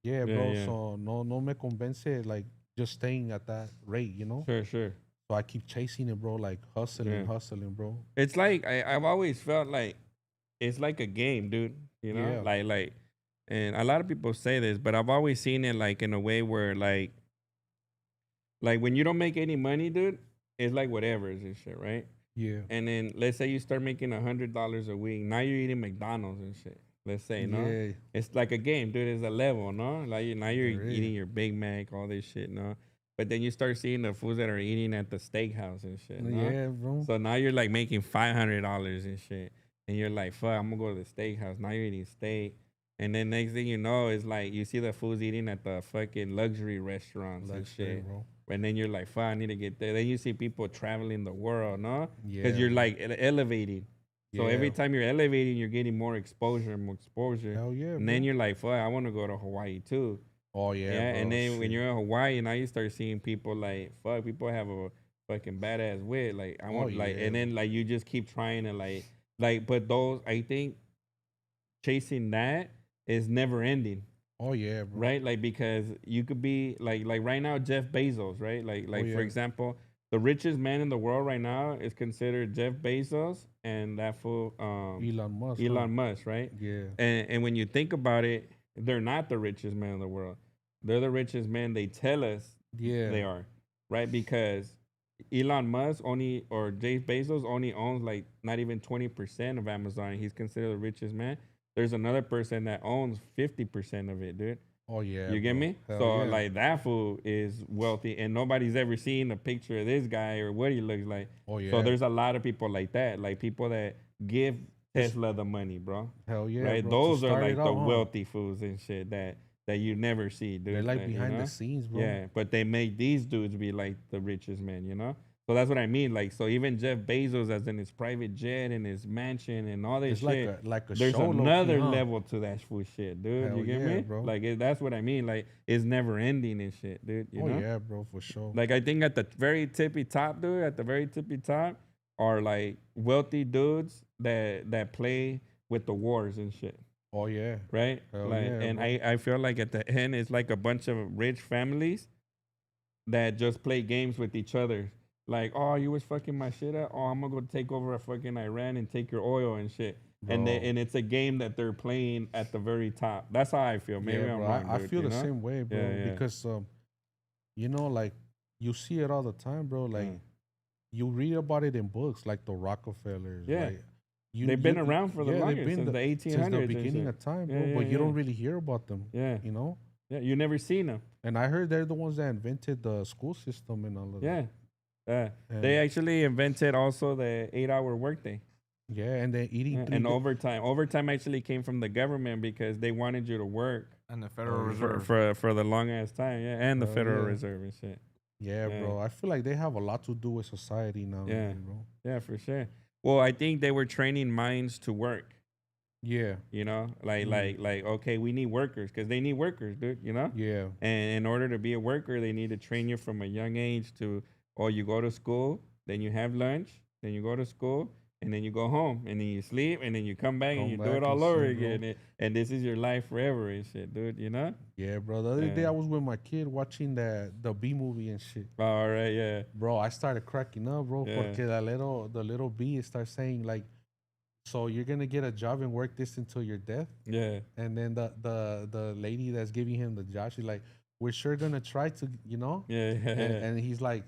Yeah, bro. Yeah. So no me convence like just staying at that rate, you know? Sure. So I keep chasing it, bro. Like hustling, bro. It's like I've always felt like it's like a game, dude. You know, like, and a lot of people say this, but I've always seen it like in a way where like when you don't make any money, dude, it's like whatever and shit, right? Yeah. And then let's say you start making $100 a week. Now you're eating McDonald's and shit. Let's say, no? Yeah. It's like a game, dude. It's a level, no? Like now you're eating your Big Mac, all this shit, no? But then you start seeing the foods that are eating at the steakhouse and shit, no? Yeah, bro. So now you're like making $500 and shit. And you're like, fuck, I'm gonna go to the steakhouse. Now you're eating steak. And then next thing you know, it's like you see the foods eating at the fucking luxury restaurants and shit. Bro. And then you're like, fuck, I need to get there. Then you see people traveling the world, no? Yeah. Because you're like elevating. So Yeah. every time you're elevating, you're getting more exposure. Hell yeah. And then you're like, fuck, I want to go to Hawaii too. Oh yeah. Yeah. Bro, And then when you're in Hawaii, now you start seeing people like, fuck, people have a fucking badass wit. Like I want and then like you just keep trying to like, but those, I think chasing that is never ending. Oh yeah, bro. Right? Like because you could be like right now Jeff Bezos, right? Like for example, the richest man in the world right now is considered Jeff Bezos and that fool Elon Musk. Elon Musk, right? Yeah. And when you think about it, they're not the richest man in the world. They're the richest man they tell us they are, right? Because Elon Musk or Jeff Bezos only owns like not even 20% of Amazon. He's considered the richest man. There's another person that owns 50% of it, dude. Oh yeah. You get me? Hell So yeah. like that fool is wealthy and nobody's ever seen a picture of this guy or what he looks like. Oh yeah. So there's a lot of people like that, like people that give Tesla the money, bro. Hell yeah. Right? Bro. Those are like the wealthy fools and shit that you never see, dude. They're like behind the scenes, bro. Yeah, but they make these dudes be like the richest men, you know? So that's what I mean. Like, so even Jeff Bezos, as in his private jet and his mansion and all this shit, like a there's show another level to that fool shit, dude. Hell you get me? bro. Like, that's what I mean. Like, it's never ending and shit, dude. You know? Yeah, bro, for sure. Like, I think at the very tippy top, dude, at the very tippy top are like wealthy dudes that play with the wars and shit. Oh yeah. Right? Hell like, yeah, and bro. I feel like at the end, it's like a bunch of rich families that just play games with each other. Like, oh, you was fucking my shit up. Oh, I'm gonna go take over a fucking Iran and take your oil and shit. Bro. And it's a game that they're playing at the very top. That's how I feel. Maybe I'm bro. wrong. I dude, feel you the know? same way, bro. Yeah. Because you know, like you see it all the time, bro. Like you read about it in books, like the Rockefellers. Yeah. Like, They've been around for the longest, since the 1800s. Since the beginning of time, bro. But you don't really hear about them. Yeah. You know? Yeah, you never seen them. And I heard they're the ones that invented the school system and all of that. Yeah. They actually invented also the 8-hour workday. Yeah, and then eating and overtime. Overtime actually came from the government because they wanted you to work. And the Federal Reserve. For the long ass time, yeah. And the Federal Reserve and shit. Yeah, bro. I feel like they have a lot to do with society now, yeah. bro. Yeah, for sure. Well, I think they were training minds to work. Yeah. You know, like okay, we need workers because they need workers, dude. You know. Yeah. And in order to be a worker, they need to train you from a young age to, you go to school, then you have lunch, then you go to school, and then you go home, and then you sleep, and then you come back and you do it all over again. And this is your life forever and shit, dude. You know? Yeah, bro. The other day I was with my kid watching the B movie and shit. All right, yeah. Bro, I started cracking up, bro. Porque the little B starts saying like, so you're gonna get a job and work this until your death? Yeah. And then the lady that's giving him the job, she's like, we're sure gonna try to, you know? Yeah. And he's like,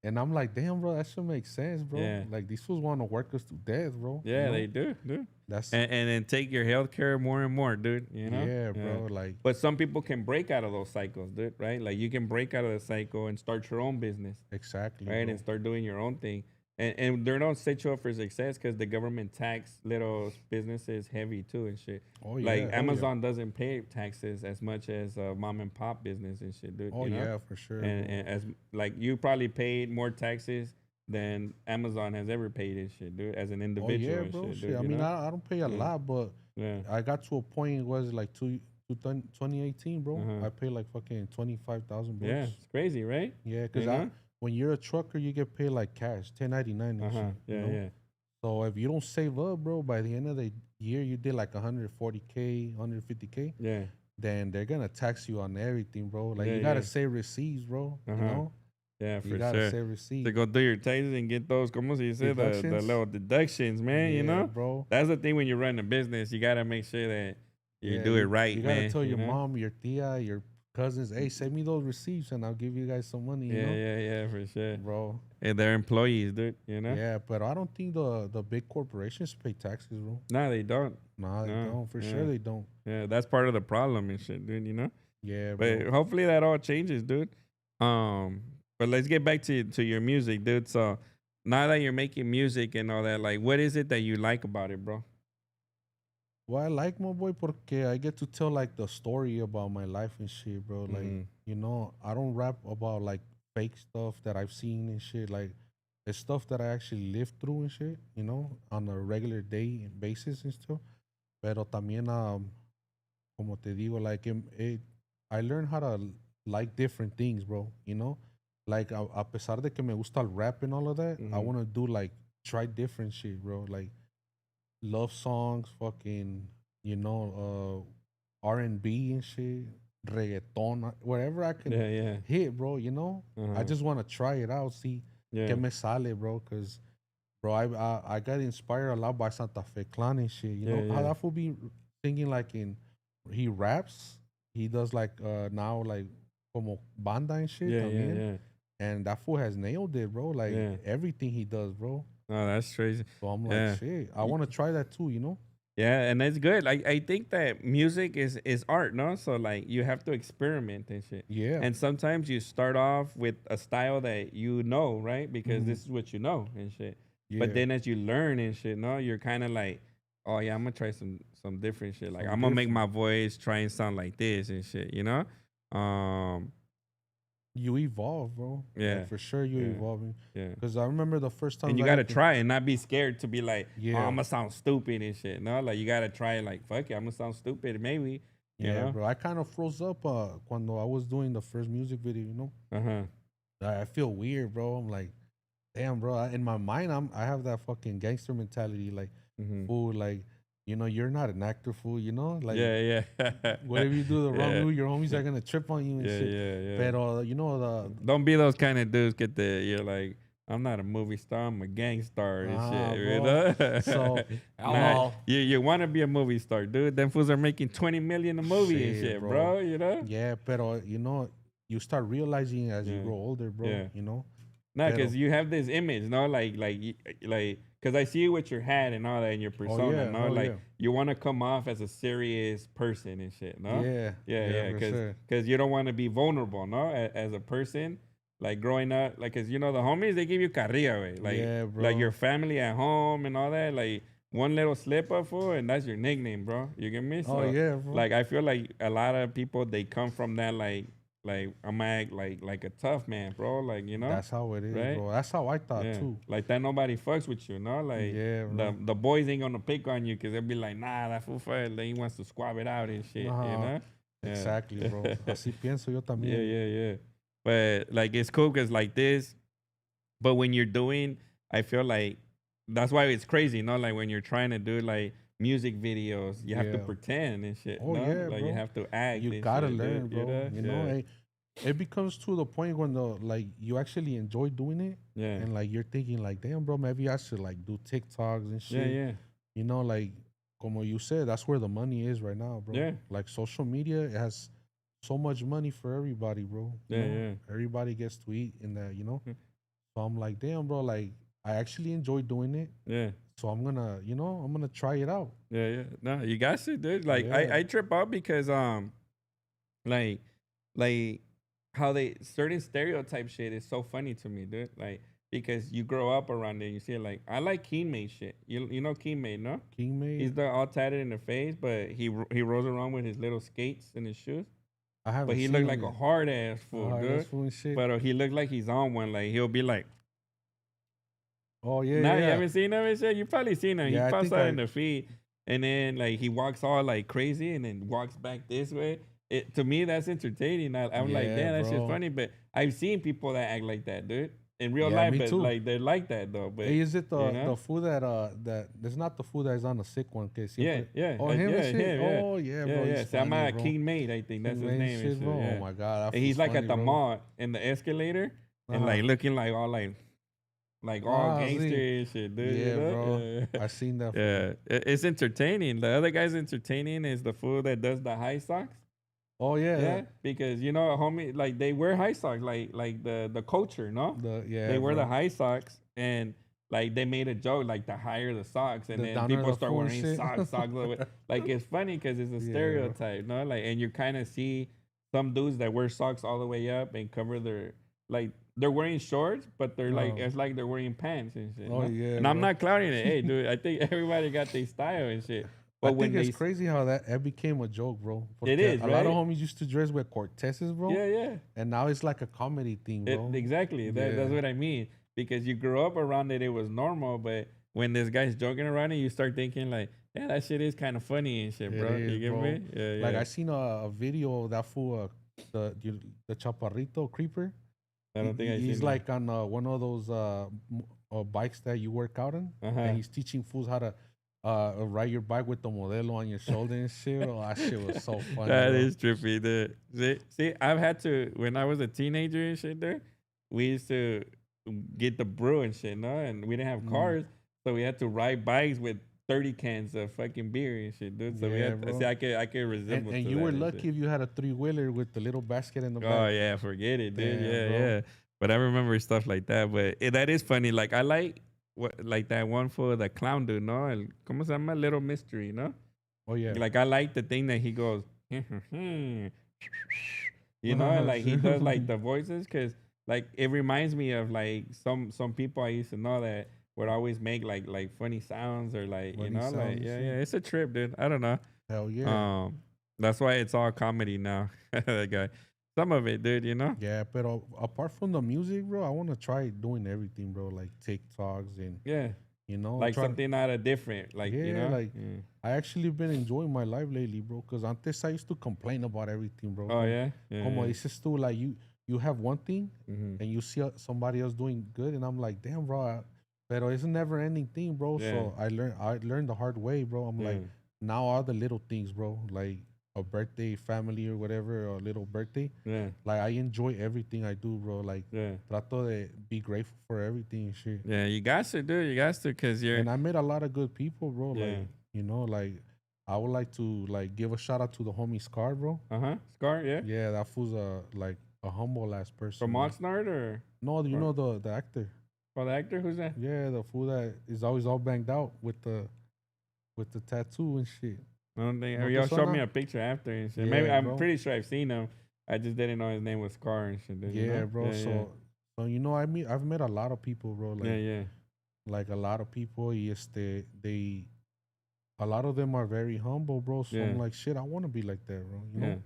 and I'm like, damn, bro, that should make sense, bro. Yeah. Like these fools want to work us to death, bro. Yeah, you know? they do, dude. That's and then take your health care more and more, dude. You know? Yeah, bro. Like, but some people can break out of those cycles, dude. Right? Like you can break out of the cycle and start your own business. Exactly. Right, bro. and start doing your own thing. And they don't set you up for success because the government tax little businesses heavy too and shit. Oh yeah. Like Amazon doesn't pay taxes as much as mom and pop business and shit, dude. Oh you know? yeah, for sure. And as like you probably paid more taxes than Amazon has ever paid and shit, dude. As an individual. Oh yeah, and bro. shit, dude, I mean, I don't pay a lot, but I got to a point. It was like 2018, bro. I paid like fucking $25,000. Yeah, it's crazy, right? Yeah, because when you're a trucker, you get paid like cash, 1099 and shit. Yeah, you know? yeah. So if you don't save up, bro, by the end of the year, you did like 140K, 150K. Yeah. Then they're gonna tax you on everything, bro. Like you gotta save receipts, bro. You know. Yeah, for You gotta sure. say receipt. To go do your taxes and get those, como se dice, the little deductions, man. Yeah, You know, bro. that's the thing when you run a business. You gotta make sure that you do it right, you man. gotta tell you your know? mom, your tia, your cousins, hey, send me those receipts and I'll give you guys some money. You know, Yeah, for sure, bro. And they're employees, dude. You know? Yeah, but I don't think the big corporations pay taxes, bro. No, they don't. Nah, they don't. For yeah. sure, they don't. Yeah, that's part of the problem and shit, dude. You know? Yeah, But bro. hopefully that all changes, dude. But let's get back to your music, dude. So now that you're making music and all that, like, what is it that you like about it, bro? Well, I like my boy porque I get to tell like the story about my life and shit, bro. Like, you know, I don't rap about like fake stuff that I've seen and shit. Like, it's stuff that I actually lived through and shit, you know, on a regular day basis and stuff. Pero también, como te digo, like, I learned how to like different things, bro, you know? Like, a pesar de que me gusta el rap and all of that, I want to do like, try different shit, bro. Like, love songs, fucking, you know, R&B and shit, reggaeton, whatever I can hit, bro, you know? I just want to try it out, see que me sale, bro, because, bro, I got inspired a lot by Santa Fe Clan and shit, you know? How that fool be singing like he raps, he does like, now like, como banda and shit, and that fool has nailed it, bro, like, everything he does, bro. Oh, that's crazy. So I'm like, shit, I want to try that too, you know? Yeah, and that's good. I think that music is art, no? So like you have to experiment and shit. Yeah. And sometimes you start off with a style that you know, right? Because this is what you know and shit. Yeah. But then as you learn and shit, no, you're kind of like, oh yeah, I'm gonna try some different shit. Like I'm gonna make my voice try and sound like this and shit, you know? You evolve, bro. Yeah. Like, for sure you evolving. Yeah. Because I remember the first time. And you gotta try and not be scared to be like, oh, I'm gonna sound stupid and shit. No, like you gotta try it like, fuck it, I'm gonna sound stupid maybe. You know? Bro. I kind of froze up when I was doing the first music video, you know? I feel weird, bro. I'm like, damn, bro. In my mind, I have that fucking gangster mentality. Like, fool, like, you know, you're not an actor, fool, you know? Like, whatever you do the wrong move, your homies are gonna trip on you and shit. But, you know, don't be those kind of dudes you're like, I'm not a movie star, I'm a gang star and shit. You know? So, you want to be a movie star, dude. Them fools are making 20 million a movie and shit, bro. You know? Yeah, but, you know, you start realizing as you grow older, bro, you know? No, because you have this image, no? Like, because I see you with your hat and all that and your persona, no? Like, you want to come off as a serious person and shit, no? Yeah. Because you don't want to be vulnerable, no? As a person, like growing up, like, because, you know, the homies, they give you carrilla, way. Like, like your family at home and all that, like, one little slip up, fool, and that's your nickname, bro. You get me? So, bro. Like, I feel like a lot of people, they come from that, like I'm act like a tough man, bro. Like, you know, that's how it is, right? Bro. That's how I thought too. Like that, nobody fucks with you, no? Like, the boys ain't gonna pick on you because they'll be like, nah, that fool fell. He wants to squab it out and shit, you know? Exactly, bro. Así pienso yo también. Yeah. But like, it's cool because like this, but when you're doing, I feel like that's why it's crazy, no? Like when you're trying to do like music videos, you have to pretend and shit. Oh, no? yeah, like bro. You have to act. You gotta learn, bro. You know, it becomes to the point when like you actually enjoy doing it, and like you're thinking like, damn, bro, maybe I should like do TikToks and shit. Yeah. You know, like como you said, that's where the money is right now, bro. Yeah. Like social media, it has so much money for everybody, bro. You know? Everybody gets to eat in that, you know. So I'm like, damn, bro, like I actually enjoy doing it. Yeah. So I'm gonna try it out. Yeah. No, you got to, dude. Like I trip out because like how they certain stereotype shit is so funny to me, dude. Like because you grow up around it, you see it. Like I like King Made shit. You know King Made, no? King Made. He's all tatted in the face, but he rolls around with his little skates and his shoes. I haven't. But he looked like a hard ass fool, dude. But he looked like he's on one. Like he'll be like. Oh yeah. Now you haven't seen him and shit. You probably seen him. Yeah, he pops out in the feed, and then like he walks all like crazy, and then walks back this way. To me, that's entertaining. I'm like, damn, that's just funny. But I've seen people that act like that, dude, in real life. But too. Like they're like that though. But hey, is it the fool that it's not the fool that is on the sick one? Yeah. Oh, him and shit. Yeah. Oh yeah, bro. Yeah. So I'm at King Made. I think that's his name. Shit, bro. Oh my god. And he's like funny, at the mall in the escalator. and like looking like all all gangster see. and shit, dude. Yeah, You know? bro. I seen that. Yeah, it's entertaining. The other guy's entertaining is the fool that does the high socks. Oh yeah. Yeah, because you know, homie, like they wear high socks, like the culture, no? They wear the high socks, and like they made a joke, like the higher the socks, and then people start wearing socks. Like it's funny because it's a stereotype, no? Like, and you kind of see some dudes that wear socks all the way up and cover their like they're wearing shorts, but they're like it's like they're wearing pants and shit. Oh no? yeah. And I'm not clowning it. Hey, dude, I think everybody got their style and shit. But I think it's crazy how that became a joke, bro. It is, right? A lot of homies used to dress with Cortezes, bro. Yeah, yeah. And now it's like a comedy thing, bro. Exactly. That's what I mean. Because you grew up around it was normal, but when this guy's joking around it, you start thinking like, yeah, that shit is kind of funny and shit, bro. You get me? Yeah, Like I seen a video of that fool, the Chaparrito Creeper. I don't think he's like on one of those bikes that you work out in, and he's teaching fools how to ride your bike with the modelo on your shoulder and shit. Oh, that shit was so funny. That is trippy, dude. See, I've had to, when I was a teenager and shit there, we used to get the brew and shit, no? And we didn't have cars, so we had to ride bikes with 30 cans of fucking beer and shit, dude. So we had to, see, I could resemble and you were lucky if you had a 3-wheeler with the little basket in the back. Oh, yeah, forget it, dude. Yeah. But I remember stuff like that. But that is funny. Like, I like that one for the clown dude, no? ¿Cómo se llama? Little Mystery, no? Oh, yeah. Like, I like the thing that he goes, you know, like he does like the voices, because like it reminds me of like some people I used to know that would always make like funny sounds or like funny, you know, like yeah, it's a trip, dude. I don't know. Hell yeah. That's why it's all comedy now. That guy. Some of it, dude, you know? Yeah, but apart from the music, bro, I want to try doing everything, bro, like TikToks and you know, like something out of different, like you know, like I actually been enjoying my life lately, bro, because antes I used to complain about everything, bro. Oh yeah, como dices tú, like you have one thing and you see somebody else doing good, and I'm like, damn, bro, but it's a never ending thing, bro. So I learned the hard way, bro. I'm like, now all the little things, bro, like a birthday, family or whatever, or a little birthday. Yeah. Like I enjoy everything I do, bro. Like trato de be grateful for everything and shit. Yeah, you got to, dude. You got to, cause and I met a lot of good people, bro. Like, you know, like I would like to like give a shout out to the homie Scar, bro. Scar, yeah. Yeah, that fool's like a humble ass person. From Oxnard or? No, you know the actor. Oh, the actor? Who's that? Yeah, the fool that is always all banged out with the tattoo and shit. I don't think y'all showed me a picture after and shit. Yeah, maybe I'm pretty sure I've seen him. I just didn't know his name was Scar and shit. Yeah, bro. So you know, I've met a lot of people, bro. Like, like a lot of people. Yes, a lot of them are very humble, bro. So I'm like, shit, I want to be like that, bro. You know,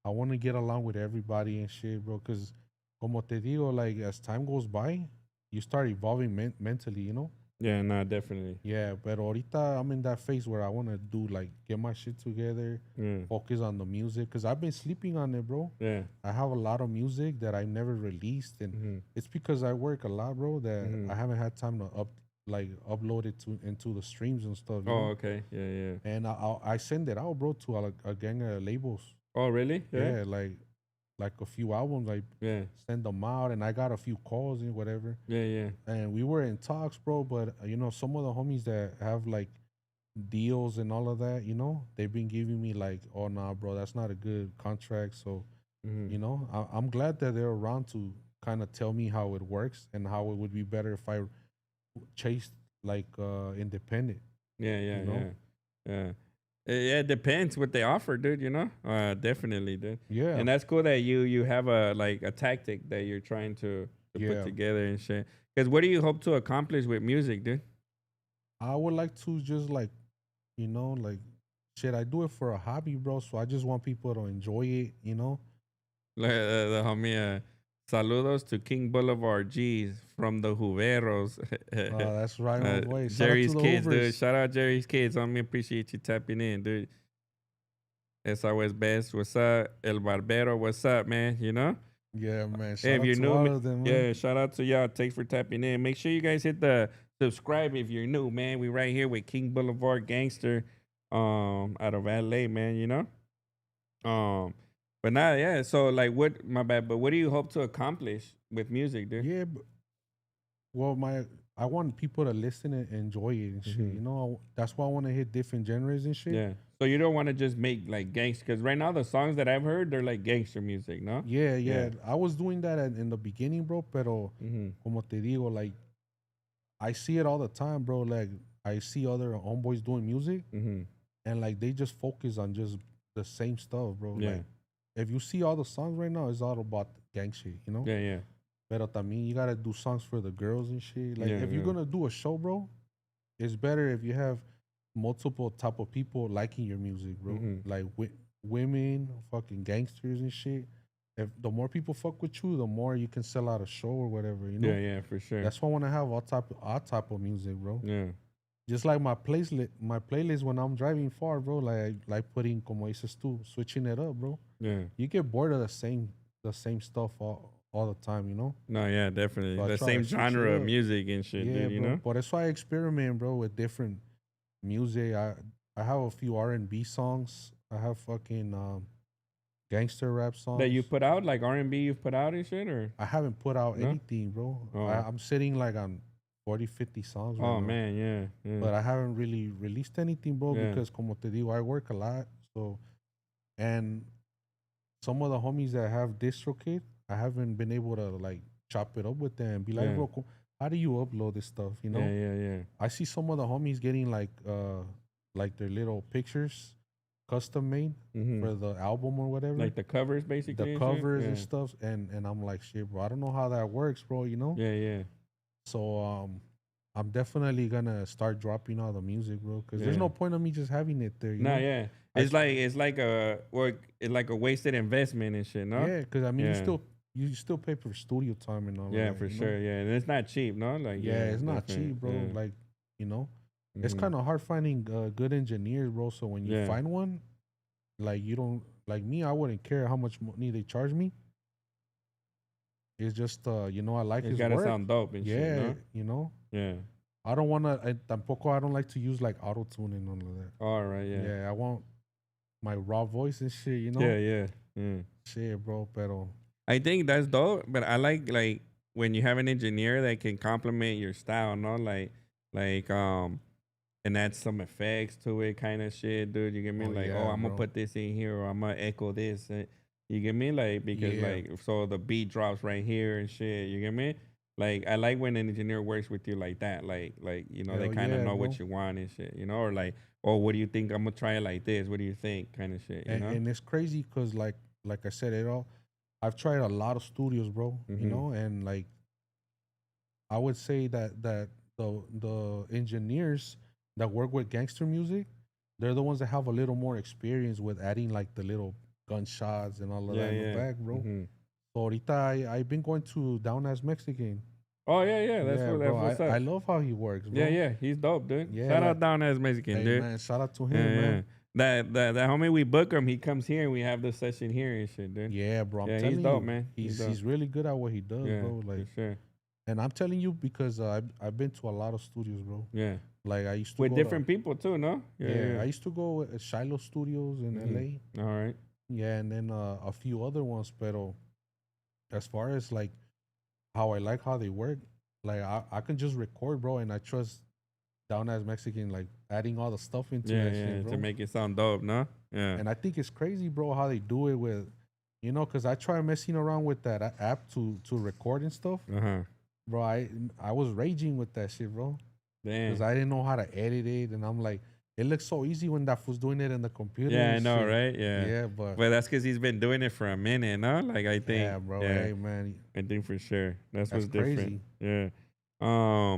I want to get along with everybody and shit, bro. Cause como te digo, like as time goes by, you start evolving mentally, you know. Yeah, no, definitely. Yeah, but ahorita I'm in that phase where I want to do like get my shit together, focus on the music, because I've been sleeping on it, bro. Yeah. I have a lot of music that I never released, and it's because I work a lot, bro, that I haven't had time to upload it into the streams and stuff. Oh, okay. Yeah. And I send it out, bro, to a gang of labels. Oh, really? Yeah, like a few albums, like send them out, and I got a few calls and whatever. Yeah. And we were in talks, bro, but you know, some of the homies that have like deals and all of that, you know, they've been giving me like, oh nah, bro, that's not a good contract. So you know, I'm glad that they're around to kind of tell me how it works and how it would be better if I chased like independent. Yeah. It depends what they offer, dude, you know? Definitely, dude. Yeah. And that's cool that you have a tactic that you're trying to put together and shit. Because what do you hope to accomplish with music, dude? I would like to just like, you know, like, shit, I do it for a hobby, bro. So I just want people to enjoy it, you know? The homie, saludos to KingBlvdGangster from the Juveros. Oh, that's right, my boy. Jerry's kids, dude. Shout out Jerry's kids. I appreciate you tapping in, dude. Esa was best. What's up? El Barbero, what's up, man? You know? Yeah, man. Shout out to all of them, man. Yeah, shout out to y'all. Thanks for tapping in. Make sure you guys hit the subscribe if you're new, man. We right here with KingBlvdGangster out of LA, man, you know? But now, so like, my bad, but what do you hope to accomplish with music, dude. Yeah, well, I want people to listen and enjoy it and shit. You know, that's why I want to hit different genres and shit. Yeah. So you don't want to just make like gangster, because right now the songs that I've heard, they're like gangster music, no? Yeah. I was doing that in the beginning, bro. Pero como te digo, like I see it all the time, bro. Like I see other homeboys doing music, and like they just focus on just the same stuff, bro. Yeah. Like if you see all the songs right now, it's all about gang shit, you know. Yeah. Pero también you gotta do songs for the girls and shit. Like if you're Yeah. gonna do a show, bro, it's better if you have multiple type of people liking your music, bro. Like women, fucking gangsters and shit. If the more people fuck with you, the more you can sell out a show or whatever, you know. Yeah, for sure. That's why I want to have all type of music, bro. Yeah. Just like my playlist when I'm driving far, bro. Like putting como dices tú, switching it up, bro. Yeah. You get bored of the same stuff all the time, you know. No, yeah, definitely. So the same genre of music and shit, yeah, dude, you bro. know? Por eso I experiment, bro, with different music. I have a few R&B songs. I have fucking gangster rap songs that you put out, like R&B you've put out and shit, or? I haven't put out anything, bro. Oh. I'm sitting like on 40, 50 songs right now. Oh, man, yeah. But I haven't really released anything, bro, because como te digo, I work a lot. So, and some of the homies that have DistroKid, I haven't been able to like chop it up with them and be like, bro, how do you upload this stuff, you know? Yeah. I see some of the homies getting like their little pictures custom made for the album or whatever. Like the covers, basically. The covers and stuff. And I'm like, shit, bro, I don't know how that works, bro, you know? Yeah. So I'm definitely gonna start dropping all the music, bro, because there's no point of me just having it there, you know? Yeah. It's like a wasted investment and shit, no? Yeah, because I mean you still pay for studio time and all that. Yeah, for sure. Yeah. And it's not cheap, no? Like it's not cheap, bro. Yeah. Like, you know. It's kind of hard finding good engineers, bro. So when you find one, like you don't like me, I wouldn't care how much money they charge me. It's just you know, I like his work. It's gotta sound dope and shit, no? You know. Yeah. I don't wanna tampoco I don't like to use like auto tune and all of that. All right, yeah. Yeah, I want my raw voice and shit, you know? Yeah. Shit, bro, pero I think that's dope, but I like when you have an engineer that can complement your style, no? Like and add some effects to it, kind of shit, dude. You get me? I'm gonna put this in here, or I'm gonna echo this. You get me? Like, because so the beat drops right here and shit. You get me? Like, I like when an engineer works with you like that. Like you know, they kind of know what you want and shit. You know, or like, oh, what do you think? I'm gonna try it like this. What do you think? Kind of shit. You know? And it's crazy because like I said, I've tried a lot of studios, bro. You know, and like I would say that the engineers that work with gangster music, they're the ones that have a little more experience with adding like the little gunshots and all of that in the back, bro. So ahorita I've been going to Down as Mexican. Oh yeah, that's what's up. I love how he works, bro. Yeah, he's dope, dude. Yeah, shout out Down as Mexican, dude. Man, shout out to him, man. That homie, we book him. He comes here and we have this session here and shit, dude. Yeah, bro. I'm telling he's dope, you, man. He's really good at what he does, bro. Like, for sure. And I'm telling you because I've been to a lot of studios, bro. Yeah. Like I used to with go different people too, no? Yeah, I used to go at Shiloh Studios in LA. All right. Yeah, and then a few other ones, pero as far as like how I like how they work, like I can just record, bro, and I trust Down as Mexican, like adding all the stuff into that shit, bro. To make it sound dope, no? Yeah. And I think it's crazy, bro, how they do it with, you know, because I try messing around with that app to record and stuff. Bro, I was raging with that shit, bro. Damn. Because I didn't know how to edit it, and I'm like, it looks so easy when that fool's doing it in the computer. Yeah, I know, right? Yeah. Yeah, but that's because he's been doing it for a minute, no? Like, I think. Yeah, bro. Yeah. Hey, man. I think for sure. That's what's crazy. Different. Yeah.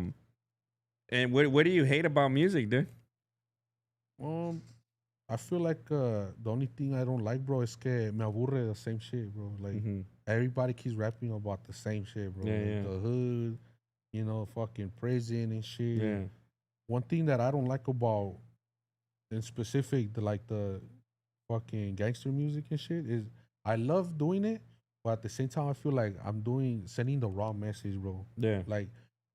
And what do you hate about music, dude? I feel like the only thing I don't like, bro, is que me aburre the same shit, bro. Like, everybody keeps rapping about the same shit, bro. Like, the hood, you know, fucking prison and shit. Yeah. One thing that I don't like about, in specific, the fucking gangster music and shit, is I love doing it, but at the same time, I feel like I'm sending the wrong message, bro. Yeah. Like,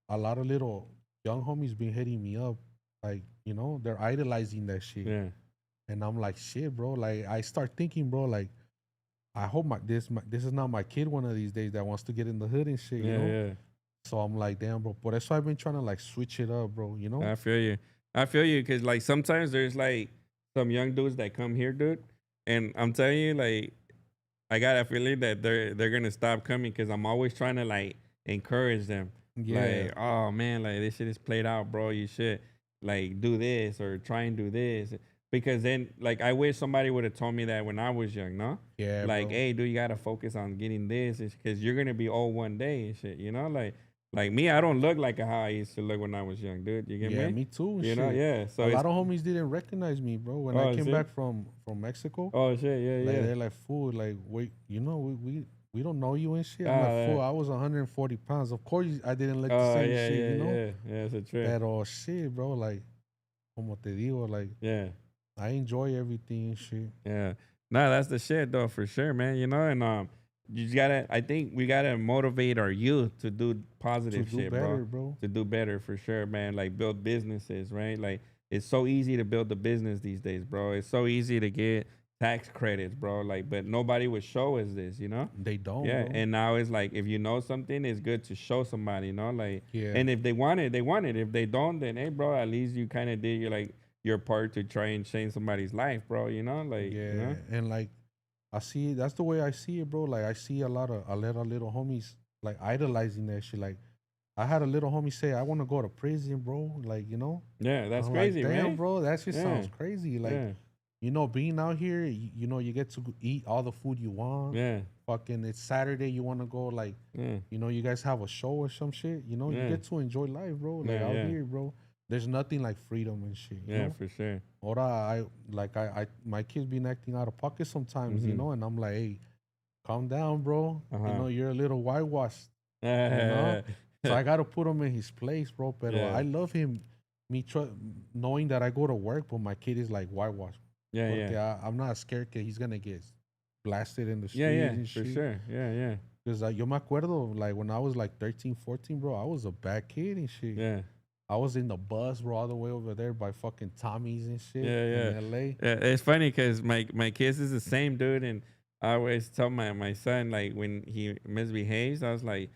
a lot of little young homies been hitting me up, like, you know, they're idolizing that shit. Yeah. And I'm like, shit, bro. Like, I start thinking, bro, like, I hope this is not my kid one of these days that wants to get in the hood and shit. You know? Yeah. So I'm like, damn, bro. But that's why I've been trying to like switch it up, bro. You know? I feel you. I feel you because like sometimes there's like some young dudes that come here, dude, and I'm telling you, like I got a feeling that they're gonna stop coming because I'm always trying to like encourage them. Yeah. Like, oh man, like this shit is played out, bro. You should like do this or try and do this. Because then like I wish somebody would have told me that when I was young, no? Yeah. Like, bro. hey, dude, you gotta focus on getting this because you're gonna be old one day and shit, you know? Like me, I don't look like how I used to look when I was young, dude. You get me? Yeah, me too. And You shit. know, yeah. So a lot of homies didn't recognize me, bro. When I came see? back from Mexico, oh shit, yeah, like yeah. they're like, fool, like, wait, you know, we don't know you and shit. I'm Ah, like, fool, yeah. I was 140 pounds. Of course, I didn't look the Oh same yeah, shit, yeah, you know. yeah. It's a trip. Pero shit, bro, like, como te digo, like, Yeah. I enjoy everything and shit. Yeah. No, that's the shit though, for sure, man. You know, and you just gotta I think we gotta motivate our youth to do positive To do shit, better, bro. To do better for sure, man. Like build businesses, right? Like it's so easy to build the business these days, bro. It's so easy to get tax credits, bro. Like, but nobody would show us this, you know? They don't, Yeah. bro. And now it's like if you know something, it's good to show somebody, you know? Like Yeah. and if they want it, they want it. If they don't, then hey bro, at least you kinda did your part to try and change somebody's life, bro. You know, like Yeah, you know? and like I see that's the way I see it, bro. Like I see a lot of little homies like idolizing that shit. Like I had a little homie say, "I want to go to prison, bro." Like you know, Yeah, that's I'm crazy, like, damn, man. bro, that shit Yeah. sounds crazy. Like Yeah, you know, being out here, you know, you get to eat all the food you want. yeah, Fucking, it's Saturday, you want to go like, yeah, you know, you guys have a show or some shit. You know, you Yeah. get to enjoy life, bro. Like Yeah, out yeah. here, bro. There's nothing like freedom and shit. You yeah, know? for sure. Or I my kids been acting out of pocket sometimes, you Mhm. know, and I'm like, hey, calm down, bro. You Uh-huh. know, you're a little whitewashed, you Yeah, know. So I gotta put him in his place, bro. But Yeah. I love him, knowing that I go to work, but my kid is like whitewashed. yeah, Porque yeah, I'm not scared that he's gonna get blasted in the streets yeah, yeah, and for shit. sure. Yeah, yeah, Because yo me acuerdo, like when I was like 13, 14, bro, I was a bad kid and shit. yeah, I was in the bus, bro, all the way over there by fucking Tommy's and shit Yeah, yeah. in LA. yeah. It's funny because my kids is the same, dude, and I always tell my son like when he misbehaves, I was like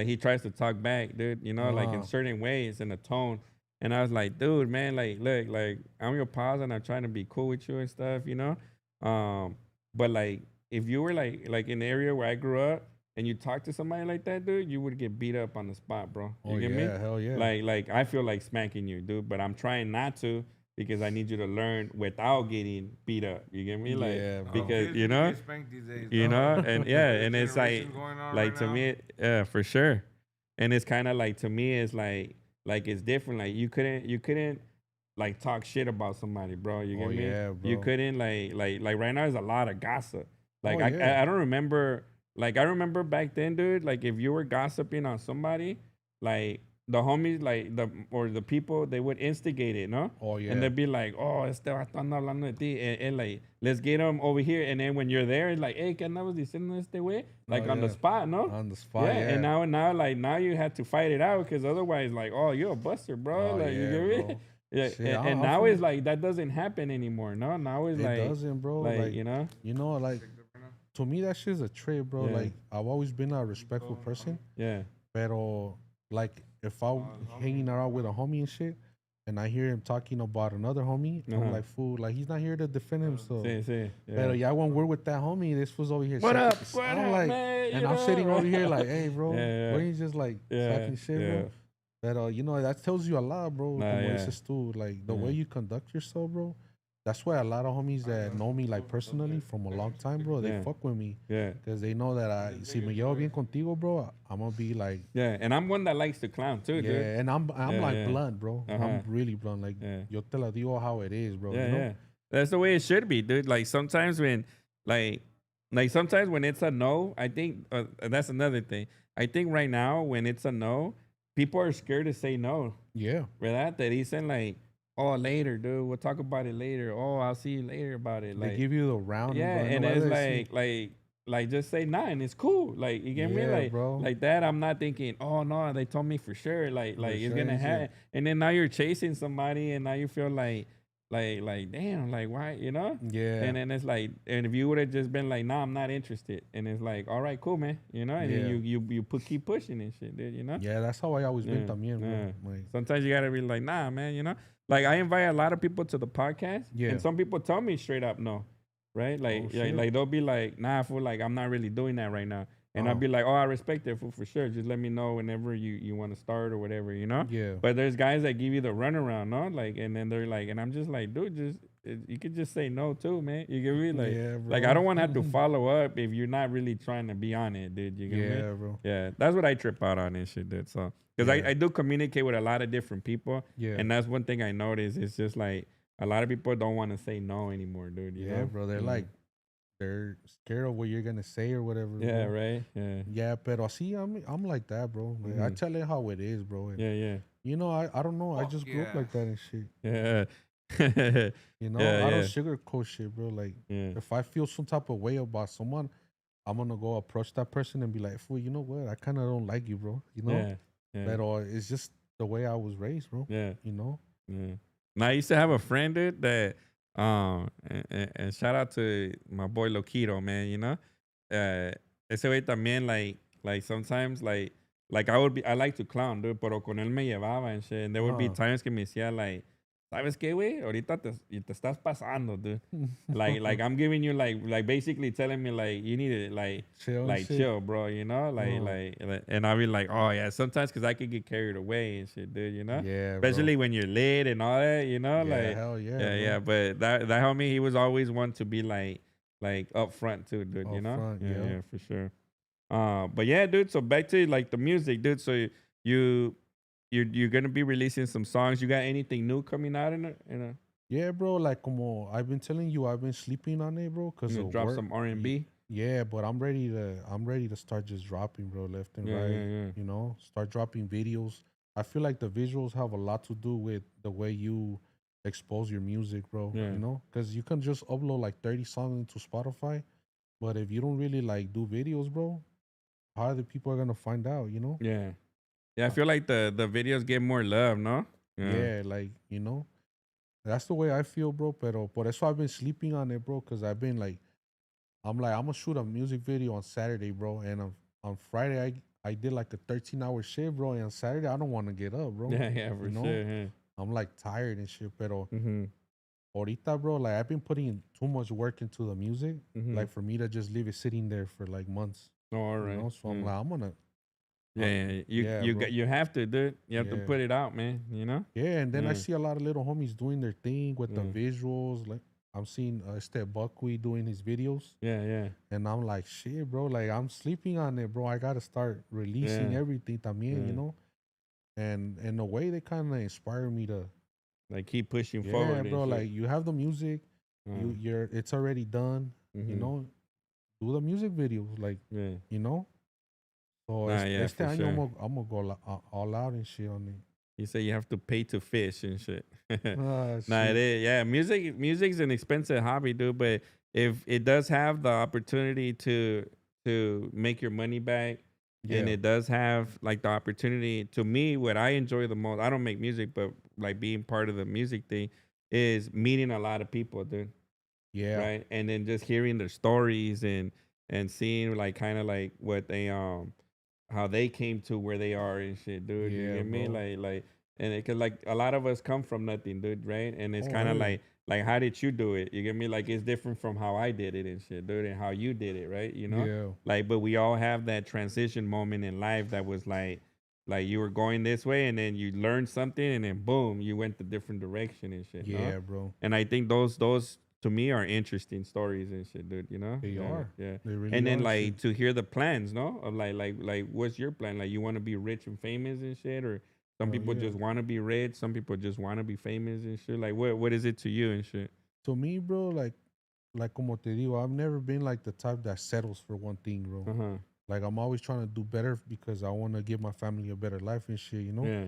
he tries to talk back, dude. You know, like in Uh-huh. certain ways in a tone. And I was like, dude, man, like, look, like, I'm your pals and I'm trying to be cool with you and stuff, you know? But like, if you were like in the area where I grew up and you talk to somebody like that, dude, you would get beat up on the spot, bro. You Oh get yeah, me? hell yeah. Like, I feel like smacking you, dude, but I'm trying not to because I need you to learn without getting beat up. You get me? Like, Yeah, bro. because, Kids you do know? get spanked these days, You dog. know? And yeah, and it's like, Generation going on like right to now. me, yeah, for sure. And it's kind of like, to me, it's like it's different. Like you couldn't like talk shit about somebody, bro. You get Oh, me? yeah, You bro. couldn't like right now there's a lot of gossip. Like Oh, yeah. I don't remember like I remember back then, dude. Like if you were gossiping on somebody, like the homies, like the people, they would instigate it, no? Oh yeah. And they'd be like, oh, este vato anda hablando de ti, and like let's get him over here. And then when you're there, it's like, hey, ¿qué andabas diciendo este güey? Like Oh, on the yeah. spot, no? On the spot, Yeah, yeah. and now you had to fight it out because otherwise, like, oh, you're a buster, bro. Oh, like, you yeah, get me? bro. Yeah, Shit, and I now feel- it's like that doesn't happen anymore. No, now it's It like doesn't, bro. like you know, Like to me that shit's a trip, bro. Yeah. Like I've always been a respectful person, yeah, pero like if I hanging around with a homie and shit, and I hear him talking about another homie, Uh-huh. I'm like, fool, like he's not here to defend himself. sí, Pero yeah. yeah, when we're with that homie, this was over here. What sucking- up? What I'm up, like, man? and You I'm sitting know? over here like, hey, bro, Yeah, yeah. why you just like Yeah, talking shit, yeah. bro? But you know that tells you a lot, bro. Nah, Como yeah. dices tú, like the Yeah. way you conduct yourself, bro. That's why a lot of homies that know me like personally from a long time, bro, they Yeah. fuck with me Yeah, because they know that si me llevo bien contigo, bro, I'm gonna be like, yeah. And I'm one that likes to clown too, yeah, dude. and I'm Yeah, like yeah. blunt, bro. Uh-huh. I'm really blunt. Like Yeah. yo te la digo how it is, bro. Yeah, you know? yeah. That's the way it should be, dude. Like sometimes when, like sometimes when it's a no, I think that's another thing. I think right now when it's a no, people are scared to say no. Yeah. ¿Verdad? Te dicen like, oh, later, dude. We'll talk about it later. Oh, I'll see you later about it. They Like, give you the round. yeah, bro. and No, it's I see. like just say nah, and it's cool. Like you get me, Yeah, like bro. like that. I'm not thinking, oh no, they told me for sure. Like it's sure, gonna yeah. happen, and then now you're chasing somebody, and now you feel like damn, like why, you know? Yeah. And then it's like, and if you would have just been like, nah, I'm not interested, and it's like, all right, cool, man, you know? And then Yeah. you keep pushing and shit, dude, you know? Yeah, that's how I always been Yeah, también, yeah. bro. Like, Sometimes you gotta be like, nah, man, you know? Like I invite a lot of people to the podcast, yeah. and some people tell me straight up no, right? Oh, shit. Like they'll be like, nah, fool, like I'm not really doing that right now. And I'll be like, oh, I respect it, fool, for sure. Just let me know whenever you want to start or whatever, you know? Yeah. But there's guys that give you the runaround, no? Like, and then they're like, and I'm just like, dude, you could just say no too, man. You get me? Like, Yeah, like I bro. don't want to have to follow up if you're not really trying to be on it, dude. You get me? Yeah, bro. Yeah, that's what I trip out on and shit, dude. So, because Yeah. I do communicate with a lot of different people, Yeah. and that's one thing I noticed. It's just like a lot of people don't want to say no anymore, dude. You Yeah, know? bro. They're like, they're scared of what you're gonna say or whatever. yeah, bro. right. Yeah, Yeah, pero see, I'm like that, bro. Like, I tell it how it is, bro. And, yeah. you know, I don't know. I Fuck just grew up yeah. like that and shit. Yeah. You know, Yeah, I don't yeah. sugarcoat shit, bro. Like, Yeah. if I feel some type of way about someone, I'm gonna go approach that person and be like, "Fool, you know what? I kind of don't like you, bro. You know, Yeah. Yeah. but it's just the way I was raised, bro. Yeah. You know, Yeah. Now I used to have a friend, dude, that and shout out to my boy Loquito, man, you know? Ese güey también like sometimes like I like to clown, dude, pero con él me llevaba and shit. And there would be times que me decía like, ¿sabes qué, güey? Ahorita te estás pasando, dude. like I'm giving you like basically telling me like you need to chill, bro, you know? Like and I'll be like, oh yeah, sometimes because I could get carried away and shit, dude, you know? Yeah, Especially bro. when you're lit and all that, you know? Yeah, Like hell yeah, yeah, bro. but that homie, he was always one to be like up front too, dude, you Up know? front, Yeah, yeah. yeah, for sure. But yeah, dude, so back to like the music, dude. So you you're gonna be releasing some songs. You got anything new coming out in a Yeah, bro. Like, como I've been telling you, I've been sleeping on it, bro. Cause you of drop work. some R&B? Yeah, but I'm ready to start just dropping, bro, left and Yeah, right. yeah. You know, start dropping videos. I feel like the visuals have a lot to do with the way you expose your music, bro. Yeah. You know, because you can just upload like 30 songs into Spotify, but if you don't really like do videos, bro, how are the people gonna find out? You know? Yeah. Yeah, I feel like the videos get more love, no? Yeah, like you know, that's the way I feel, bro. Pero por eso I've been sleeping on it, bro, because I've been like, I'm gonna shoot a music video on Saturday, bro, and on Friday I did like a 13-hour shift, bro, and on Saturday I don't want to get up, bro. Yeah, for You know? sure. Yeah. I'm like tired and shit, pero Mm-hmm. ahorita, bro, like I've been putting too much work into the music, Mm-hmm. like for me to just leave it sitting there for like months. Oh, all You right. know, so I'm like, I'm gonna, yeah, you yeah, you bro. got you have to, dude. You have to Yeah. put it out, man. You know? Yeah, and then I Yeah. see a lot of little homies doing their thing with the Yeah. visuals. Like I'm seeing Step Buckwheat doing his videos, Yeah, yeah. and I'm like, shit, bro. Like I'm sleeping on it, bro. I gotta start releasing Yeah. everything también, Yeah. you know. And in a way, they kind of inspire me to, Like keep pushing yeah, forward bro. and Like you have the music, shit. it's already done. You Mhm. know, do the music videos, like Yeah. you know. So Nah, yeah, este for año sure. I'm gonna go all out and shit on it. You say you have to pay to fish and shit. Ah, Nah, it shit. is. Yeah, music's an expensive hobby, dude. But if it does have the opportunity to make your money back, and Yeah, it does have like the opportunity to me, what I enjoy the most. I don't make music, but like being part of the music thing is meeting a lot of people, dude. yeah. Right, and then just hearing their stories and seeing like kind of like what they how they came to where they are and shit, dude. You Yeah, get me? bro. Like, and it, cause like a lot of us come from nothing, dude, right? And it's Oh, kind of really? like how did you do it? You get me? Like it's different from how I did it and shit, dude, and how you did it, right? You know? Yeah. Like, but we all have that transition moment in life that was like you were going this way and then you learned something and then boom, you went the different direction and shit. Yeah, No? bro. And I think those to me are interesting stories and shit, dude. You know? They Yeah, are. yeah. They really And then are. like Shit. to hear the plans, no? Of like what's your plan? Like you want to be rich and famous and shit, or some Hell people yeah. just want to be rich, some people just want to be famous and shit. Like what is it to you and shit? To me, bro, like como te digo, I've never been like the type that settles for one thing, bro. Uh huh. Like I'm always trying to do better because I want to give my family a better life and shit, you know. Yeah.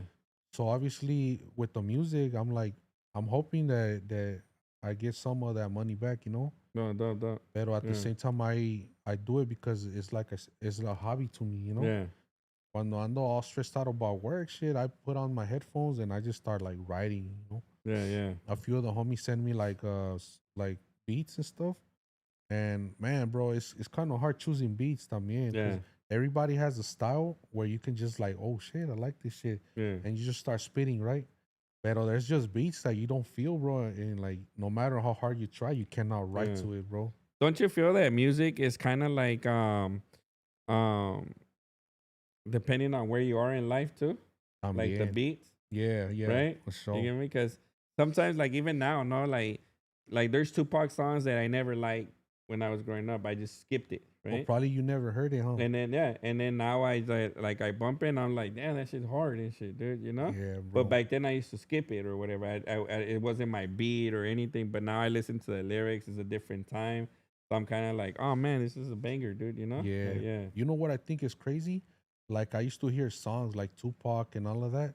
So obviously with the music, I'm hoping that I get some of that money back, you know. No. But at the Yeah. same time, I do it because it's like it's a hobby to me, you know. Yeah. Cuando ando all stressed out about work, shit, I put on my headphones and I just start like writing. Yeah, yeah. A few of the homies send me like beats and stuff. And man, bro, it's kind of hard choosing beats también. Yeah. Everybody has a style where you can just like, oh shit, I like this shit. Yeah. And you just start spitting, right? But there's just beats that you don't feel, bro. And like, no matter how hard you try, you cannot write to it, bro. Don't you feel that music is kind of like um depending on where you are in life too? Like the beats, Yeah, yeah. right? For sure. You get me? Because sometimes, like even now, no, like there's Tupac songs that I never liked when I was growing up. I just skipped it, right? Well, probably you never heard it, huh? And then now I like I bump it and I'm like, damn, that shit's hard and shit, dude, you know? Yeah, bro. But back then I used to skip it or whatever. It wasn't my beat or anything. But now I listen to the lyrics. It's a different time. So I'm kind of like, oh man, this is a banger, dude, you know? Yeah. Like, yeah. You know what I think is crazy? Like I used to hear songs like Tupac and all of that,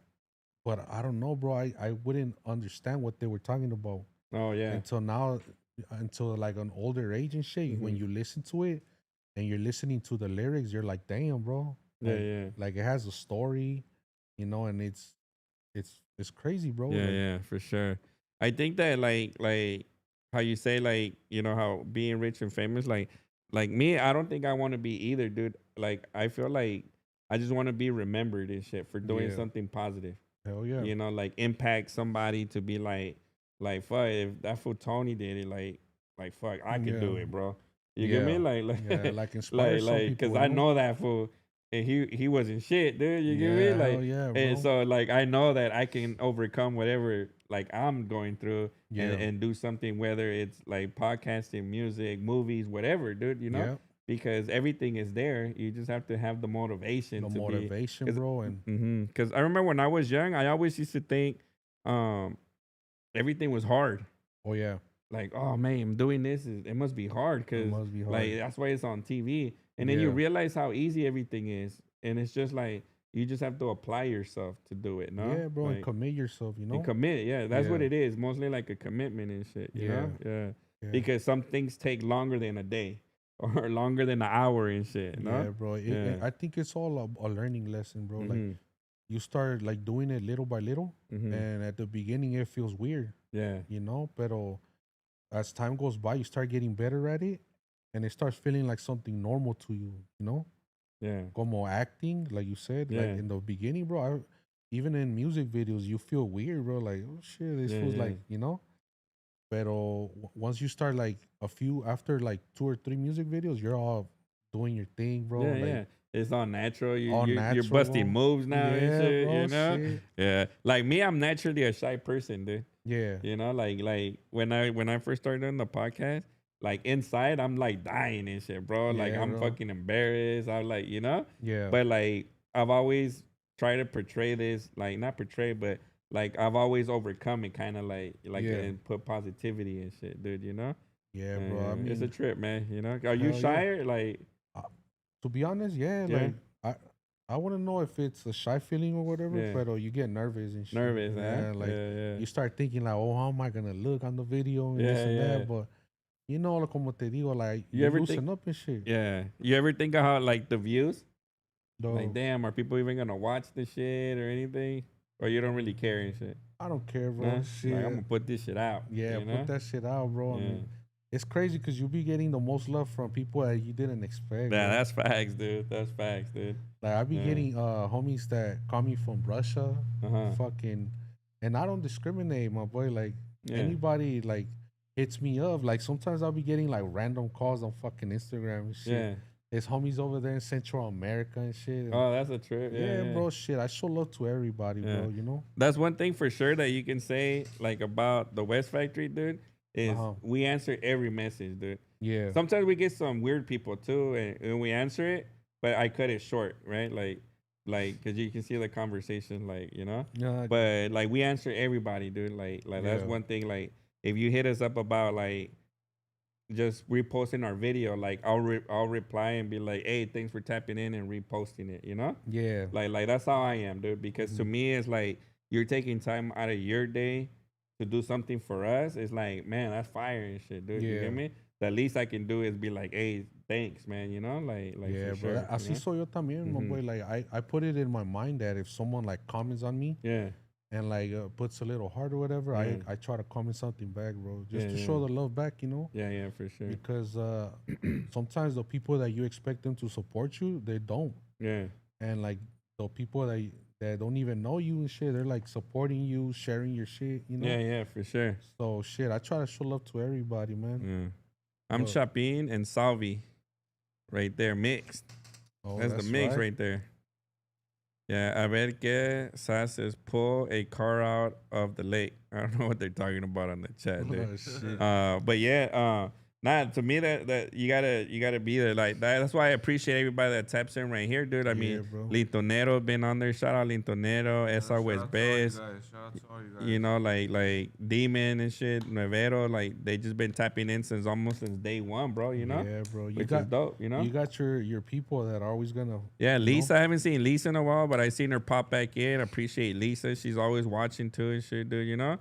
but I don't know, bro. I wouldn't understand what they were talking about Oh yeah. until now, until like an older age and shit. When you listen to it and you're listening to the lyrics, you're like, damn, bro. Yeah, Like, yeah. Like it has a story, and it's crazy, bro. Yeah, Like, yeah, for sure. I think that like how you say like, you know, how being rich and famous, like me, I don't think I want to be either, dude. Like I feel like I just want to be remembered and shit for doing Yeah. something positive. hell yeah. You know, like impact somebody to be like fuck, if that fool Tony did it, like fuck, I could do Yeah. it, bro. You get me? Like Yeah, like inspire some people. because I know that fool, and he wasn't shit, dude. You get me? Yeah, Like, hell yeah, and bro. so like I know that I can overcome whatever like I'm going through Yeah. and do something, whether it's like podcasting, music, movies, whatever, dude. You know, Yeah. because everything is there. You just have to have the motivation. The to motivation, be, bro, and because I remember when I was young, I always used to think everything was hard. oh yeah, Like, oh man, I'm doing this. It must be hard it because must be hard. like that's why it's on TV. And then you Yeah. realize how easy everything is, and it's just like you just have to apply yourself to do it. No, Yeah, bro, and like, commit yourself, and commit. Yeah, that's what Yeah. it is. Mostly like a commitment and shit. You know, yeah. Yeah. Because some things take longer than a day or longer than an hour and shit. No, Yeah, bro. Yeah. I think it's all a learning lesson, bro. Like Mhm. you start like doing it little by little, Mhm. and at the beginning it feels weird, Yeah, But as time goes by, you start getting better at it, and it starts feeling like something normal to you. yeah, Como acting, like you said, Yeah. like in the beginning, bro. Even in music videos, you feel weird, bro. Like, oh shit, this Yeah, feels yeah. like. Pero once you start like after like 2 or 3 music videos, you're all doing your thing, bro. yeah, Like yeah. It's all natural. all You're natural, busting bro. moves now and Yeah, shit. bro, You know, shit. yeah. Like me, I'm naturally a shy person, dude. Yeah. You know, like when I first started doing the podcast, like inside I'm like dying and shit, bro. Like Yeah, I'm bro. fucking embarrassed. I'm like, Yeah. but like I've always tried to portray this, like not portray, but like I've always overcome it, kind of like Yeah. and put positivity and shit, dude. You know, Yeah, bro. I it's a mean, trip, man. You know, are you hell shy yeah. or like? uh, to be honest, yeah, Yeah. like I want to know if it's a shy feeling or whatever, Yeah. but you get nervous and shit. Nervous, Yeah, huh? like yeah. you start thinking like, oh, how am I gonna look on the video and this Yeah, and yeah. that? But like, como te digo, like You you ever loosen think- up and shit. Yeah. You ever think of how like the views? Though, Like, damn, are people even gonna watch this shit or anything? Or you don't really care and shit? I don't care, bro. Nah? Shit. Like, I'm gonna put this shit out. Yeah, you know? put that shit out, bro. I Yeah. mean, it's crazy because you be getting the most love from people that you didn't expect. Yeah, bro. that's facts, dude. That's facts, dude. Like I be Yeah. getting homies that call me from Russia, Uh-huh. fucking, and I don't discriminate, my boy. Like Yeah. anybody like hits me up. Like sometimes I'll be getting like random calls on fucking Instagram and shit. Yeah. There's homies over there in Central America and shit. and- Oh, that's a trip. yeah, Yeah, bro. Shit, I show love to everybody, Yeah. bro. You know. That's one thing for sure that you can say like about the West Factory, dude. Is Uh-huh. we answer every message, dude. Yeah. Sometimes we get some weird people too, and we answer it, but I cut it short, right? Like, because you can see the conversation, like, Yeah. But like we answer everybody, dude. Like that's Yeah. one thing. Like if you hit us up about like just reposting our video, like I'll reply and be like, hey, thanks for tapping in and reposting it. Yeah. Like that's how I am, dude. Because to me, it's like you're taking time out of your day to do something for us. It's like, man, that's fire and shit, dude. You Yeah. get me? the least I can do is be like, hey, thanks, man. You know, like yeah, for bro. sure. Así soy yo también, my boy. Like I put it in my mind that if someone like comments on me, Yeah. and like puts a little heart or whatever, I try to comment something back, bro, just to show the love back, you know. Yeah, for sure. Because sometimes the people that you expect them to support you, they don't. Yeah. And like the people that don't even know you and shit, they're like supporting you, sharing your shit, you know. Yeah, for sure. So shit, I try to show love to everybody, man. Yeah. I'm Chapin and Salvi, right there, mixed. Oh, that's the mix right there. Yeah, a ver que says pull a car out of the lake. I don't know what they're talking about on the chat, dude. Oh, shit. But yeah, to me that you gotta be there like that. That's why I appreciate everybody that taps in right here, dude. I mean, bro. Lintonero been on there. Shout out Lintonero, Esa West Best. Shout out to all you guys. You know, like Demon and shit, Nuevero, like they just been tapping in since day one, bro. You know, Yeah, bro. which is dope. You know, you got your people that are always gonna. Yeah, Lisa. I haven't seen Lisa in a while, but I seen her pop back in. I appreciate Lisa. She's always watching too and shit, dude. You know.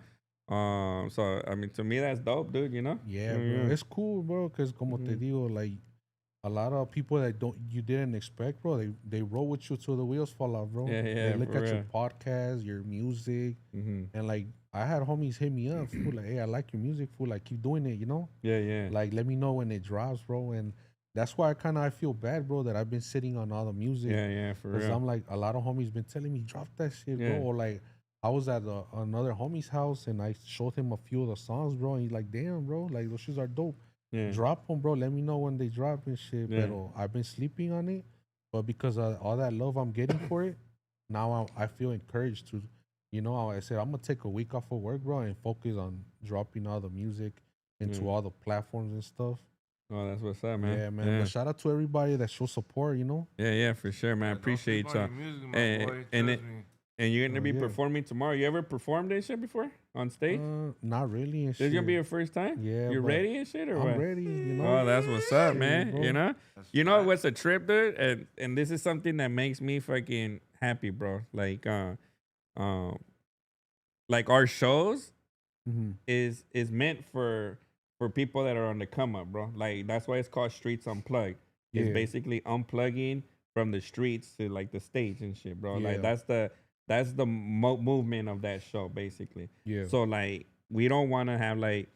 So I mean, to me, that's dope, dude. You know. Yeah, bro. It's cool, bro. Cause como te digo, like a lot of people that you didn't expect, bro. They roll with you till the wheels fall off, bro. Yeah. They look at your podcast, your music, and like I had homies hit me up, fool, like, hey, I like your music, fool. Like keep doing it, you know. Yeah. Like let me know when it drops, bro. And that's why I feel bad, bro, that I've been sitting on all the music. Yeah, for real. Cause I'm like a lot of homies been telling me drop that shit, bro. Or like I was at another homie's house and I showed him a few of the songs, bro. And he's like, damn, bro, like those shits are dope. Yeah. Drop them, bro. Let me know when they drop and shit. Yeah. But I've been sleeping on it. But because of all that love I'm getting for it, now I feel encouraged to, you know, I said, I'm going to take a week off of work, bro, and focus on dropping all the music into all the platforms and stuff. Oh, that's what's up, man. Yeah, man. But shout out to everybody that shows support, you know? Yeah, for sure, man. Appreciate y'all. And you're gonna be performing tomorrow. You ever performed that shit before on stage? Not really. And This is gonna be your first time. Yeah. You ready and shit, or I'm what? ready. You know. Oh, that's what's up, man. Bro. You know. You know what's a trip, dude? And this is something that makes me fucking happy, bro. Like our shows is meant for people that are on the come up, bro. Like that's why it's called Streets Unplugged. It's basically unplugging from the streets to like the stage and shit, bro. Like that's the movement of that show, basically. Yeah. So like we don't want to have like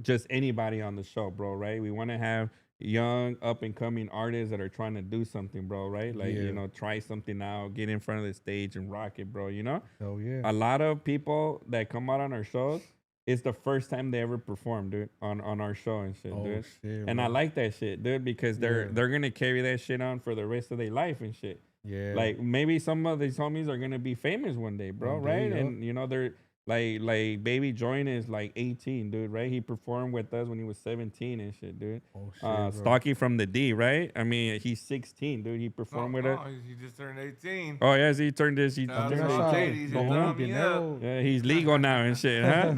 just anybody on the show, bro. Right? We want to have young up and coming artists that are trying to do something, bro. Right? Like you know, try something out, get in front of the stage and rock it, bro. You know? Hell yeah. A lot of people that come out on our shows, it's the first time they ever perform, dude, on our show and shit, dude. Shit, and bro. I like that shit, dude, because they're gonna carry that shit on for the rest of their life and shit. Yeah. Like maybe some of these homies are gonna be famous one day, bro, right? And you know they're like Baby Join is like 18, dude, right? He performed with us when he was 17 and shit, dude. Oh shit, Stocky from the D, right? I mean, he's 16, dude. He performed with us. He just turned 18. Oh yeah, he turned this. He turned 18. Yeah, he's legal now and shit, huh?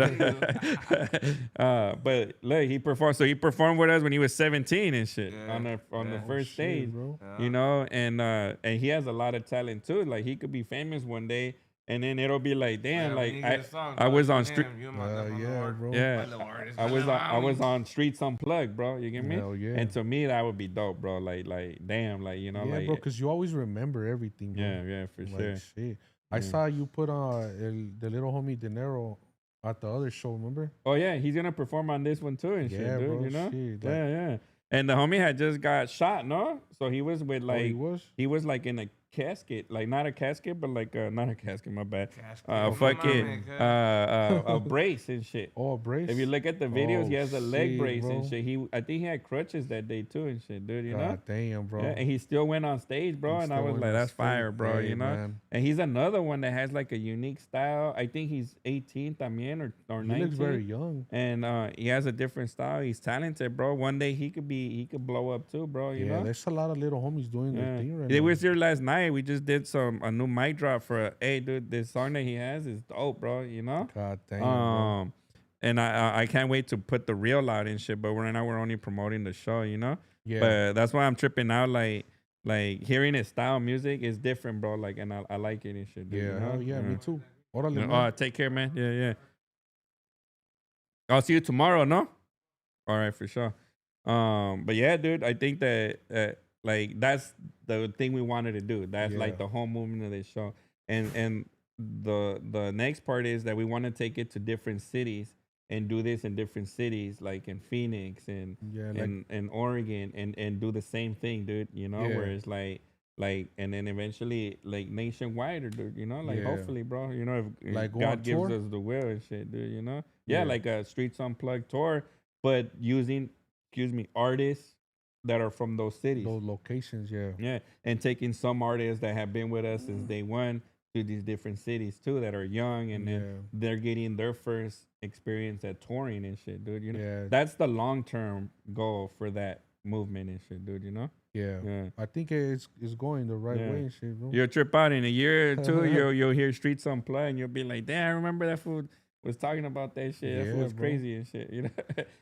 But look, he performed. So he performed with us when he was 17 and shit on the first stage, bro. you know. And he has a lot of talent too. Like he could be famous one day. And then it'll be like, damn, like I was on street. Bro. Yeah, I was on Streets Unplugged, bro. You get me? Hell yeah. And to me, that would be dope, bro. Like damn, like you know, yeah, like bro, because you always remember everything, bro. Yeah, for sure. Shit. I saw you put the little homie Dinero at the other show, remember? Oh yeah, he's gonna perform on this one too and shit, dude. Bro, you know? Shit, Yeah. And the homie had just got shot, no? So he was with like he was like in a casket, like not a casket, but like not a casket, my bad. Fucking a brace and shit. Oh, a brace. If you look at the videos, he has a leg brace bro. and shit. I think he had crutches that day too and shit, dude. You know? God damn, bro. Yeah, and he still went on stage, bro. And I was like, that's fire, bro. You know. Man. And he's another one that has like a unique style. I think he's 18 también or 19. He looks very young. And he has a different style. He's talented, bro. One day he could blow up too, bro. You know? There's a lot of little homies doing their thing right now. They was here last night. We just did a new mic drop for hey, dude, this song that he has is dope, bro. You know? God damn. Bro. And I can't wait to put the reel out and shit. But right now we're only promoting the show, you know? Yeah. But that's why I'm tripping out. Like hearing his style of music is different, bro. Like, and I like it and shit. Dude, yeah, you know? yeah, me too. Orale, Oh, take care, man. Yeah. I'll see you tomorrow, no? All right, for sure. But yeah, dude, I think that like that's the thing we wanted to do. That's like the whole movement of this show. And the next part is that we want to take it to different cities and do this in different cities, like in Phoenix and and Oregon, and do the same thing, dude. You know, where it's like, and then eventually like nationwide, or dude, you know, like hopefully, bro, you know, if like God gives us the will and shit, dude, you know, like a Streets Unplugged tour, but using, excuse me, artists that are from those cities, those locations, and taking some artists that have been with us since day one to these different cities too, that are young, and then they're getting their first experience at touring and shit, dude. You know, that's the long term goal for that movement and shit, dude. You know. Yeah. I think it's going the right way and shit, bro. You'll trip out in a year or two. You'll hear Streets Unplugged, and you'll be like, "Damn, I remember that fool was talking about that shit. That fool was crazy and shit." You know.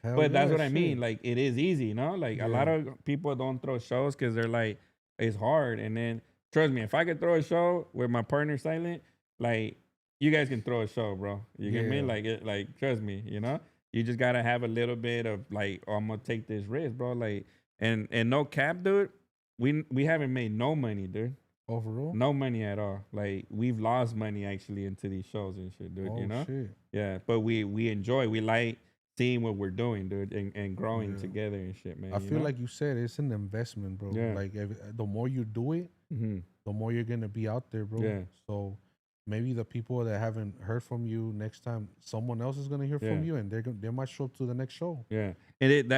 But that's what I mean. Like, it is easy, you know. Like a lot of people don't throw shows because they're like, it's hard. And then trust me, if I could throw a show with my partner Silent, like, you guys can throw a show, bro. You get me? Like trust me, you know. You just gotta have a little bit of like, oh, I'm gonna take this risk, bro. Like. And no cap, dude, we haven't made no money, dude. Overall? No money at all. Like, we've lost money actually into these shows and shit, dude. You know? Shit. Yeah, but we enjoy. We like seeing what we're doing, dude, and growing together and shit, man. I feel like you said it's an investment, bro. Yeah. Like the more you do it, the more you're gonna be out there, bro. Yeah. So maybe the people that haven't heard from you, next time someone else is gonna hear from you, and they might show up to the next show. Yeah, and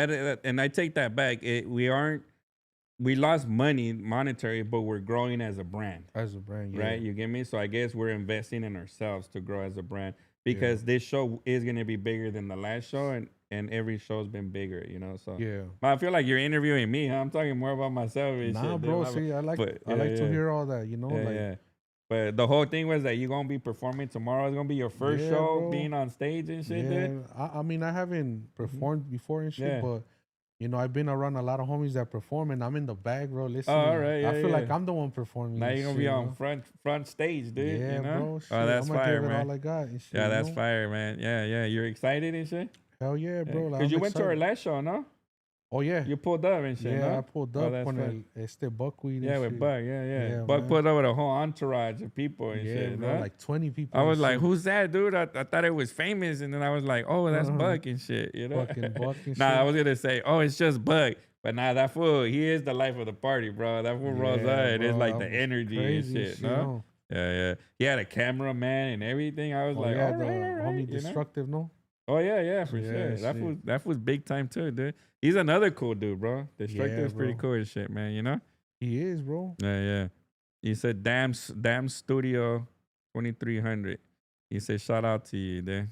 and I take that back. We lost money monetary, but we're growing as a brand. As a brand, right? You get me? So I guess we're investing in ourselves to grow as a brand, because this show is gonna be bigger than the last show, and every show's been bigger, you know. So I feel like you're interviewing me, huh? I'm talking more about myself and nah, shit, bro. Dude. See, I like to hear all that, you know. But the whole thing was that you're going to be performing tomorrow. It's going to be your first show, bro. Being on stage and shit, dude. I mean, I haven't performed before and shit, but, you know, I've been around a lot of homies that perform, and I'm in the back, bro, listening. Oh, all right, I feel like I'm the one performing. Now you're going to be on front stage, dude. Yeah, you know? bro. Shit. Oh, that's fire, man. All I got and shit, yeah, that's fire, man. Yeah. You're excited and shit? Hell yeah, bro. Because you went to our last show, no? Oh, yeah. You pulled up and shit, I pulled up on Buckwheat. Yeah, with Buck, yeah. Buck pulled up with a whole entourage of people and shit, bro, no? like 20 people. I was like, who's that, dude? I thought it was famous, and then I was like, oh, that's Buck and shit, you know? Fucking Buck and shit. Nah, I was going to say, oh, it's just Buck. But nah, that fool, he is the life of the party, bro. That fool rolls up, and it's like the energy and shit, no? Yeah. He had a cameraman and everything. I was like, all right, homie Destructive, no? Oh, yeah, for sure. That was big time too, dude. He's another cool dude, bro. Destructive is pretty cool and shit, man, you know? He is, bro. Yeah. He said, damn studio 2300. He said, shout out to you, dude.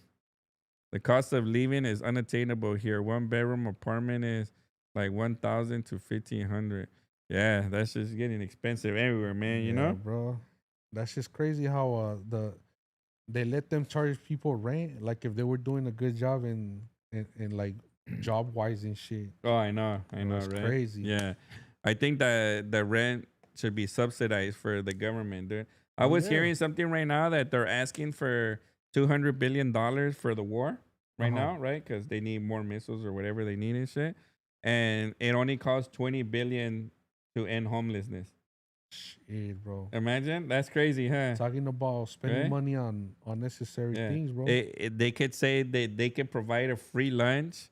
The cost of living is unattainable here. 1-bedroom apartment is like 1,000 to 1,500. Yeah, that's just getting expensive everywhere, man, you know? Bro. That's just crazy how they let them charge people rent, like if they were doing a good job in like job wise and shit. Oh, I know, That's right? Crazy. Yeah, I think that the rent should be subsidized for the government, dude. I was hearing something right now that they're asking for $200 billion for the war right now, right? Because they need more missiles or whatever they need and shit, and it only costs $20 billion to end homelessness. Shit, bro. Imagine, that's crazy, huh? Talking about spending money on unnecessary things, bro. They could say that they could provide a free lunch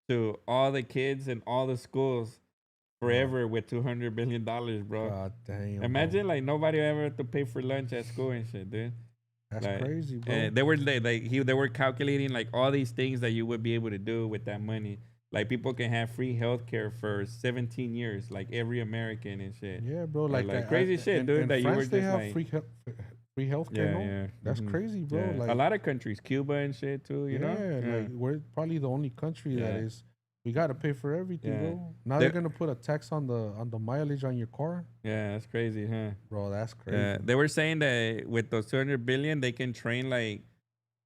to all the kids in all the schools forever with $200 billion, bro. God damn. Imagine, bro. like, nobody ever had to pay for lunch at school and shit, dude. That's like, crazy, bro. And they were calculating like all these things that you would be able to do with that money. Like, people can have free healthcare for 17 years, like every American and shit. Yeah, bro. Like crazy shit, dude. In that France, you were they just have like free healthcare. Yeah. That's crazy, bro. Yeah. Like a lot of countries, Cuba and shit too. You know, like we're probably the only country that is. We gotta pay for everything, bro. Now they're gonna put a tax on the mileage on your car. Yeah, that's crazy, huh? Bro, that's crazy. Yeah, they were saying that with those 200 billion, they can train like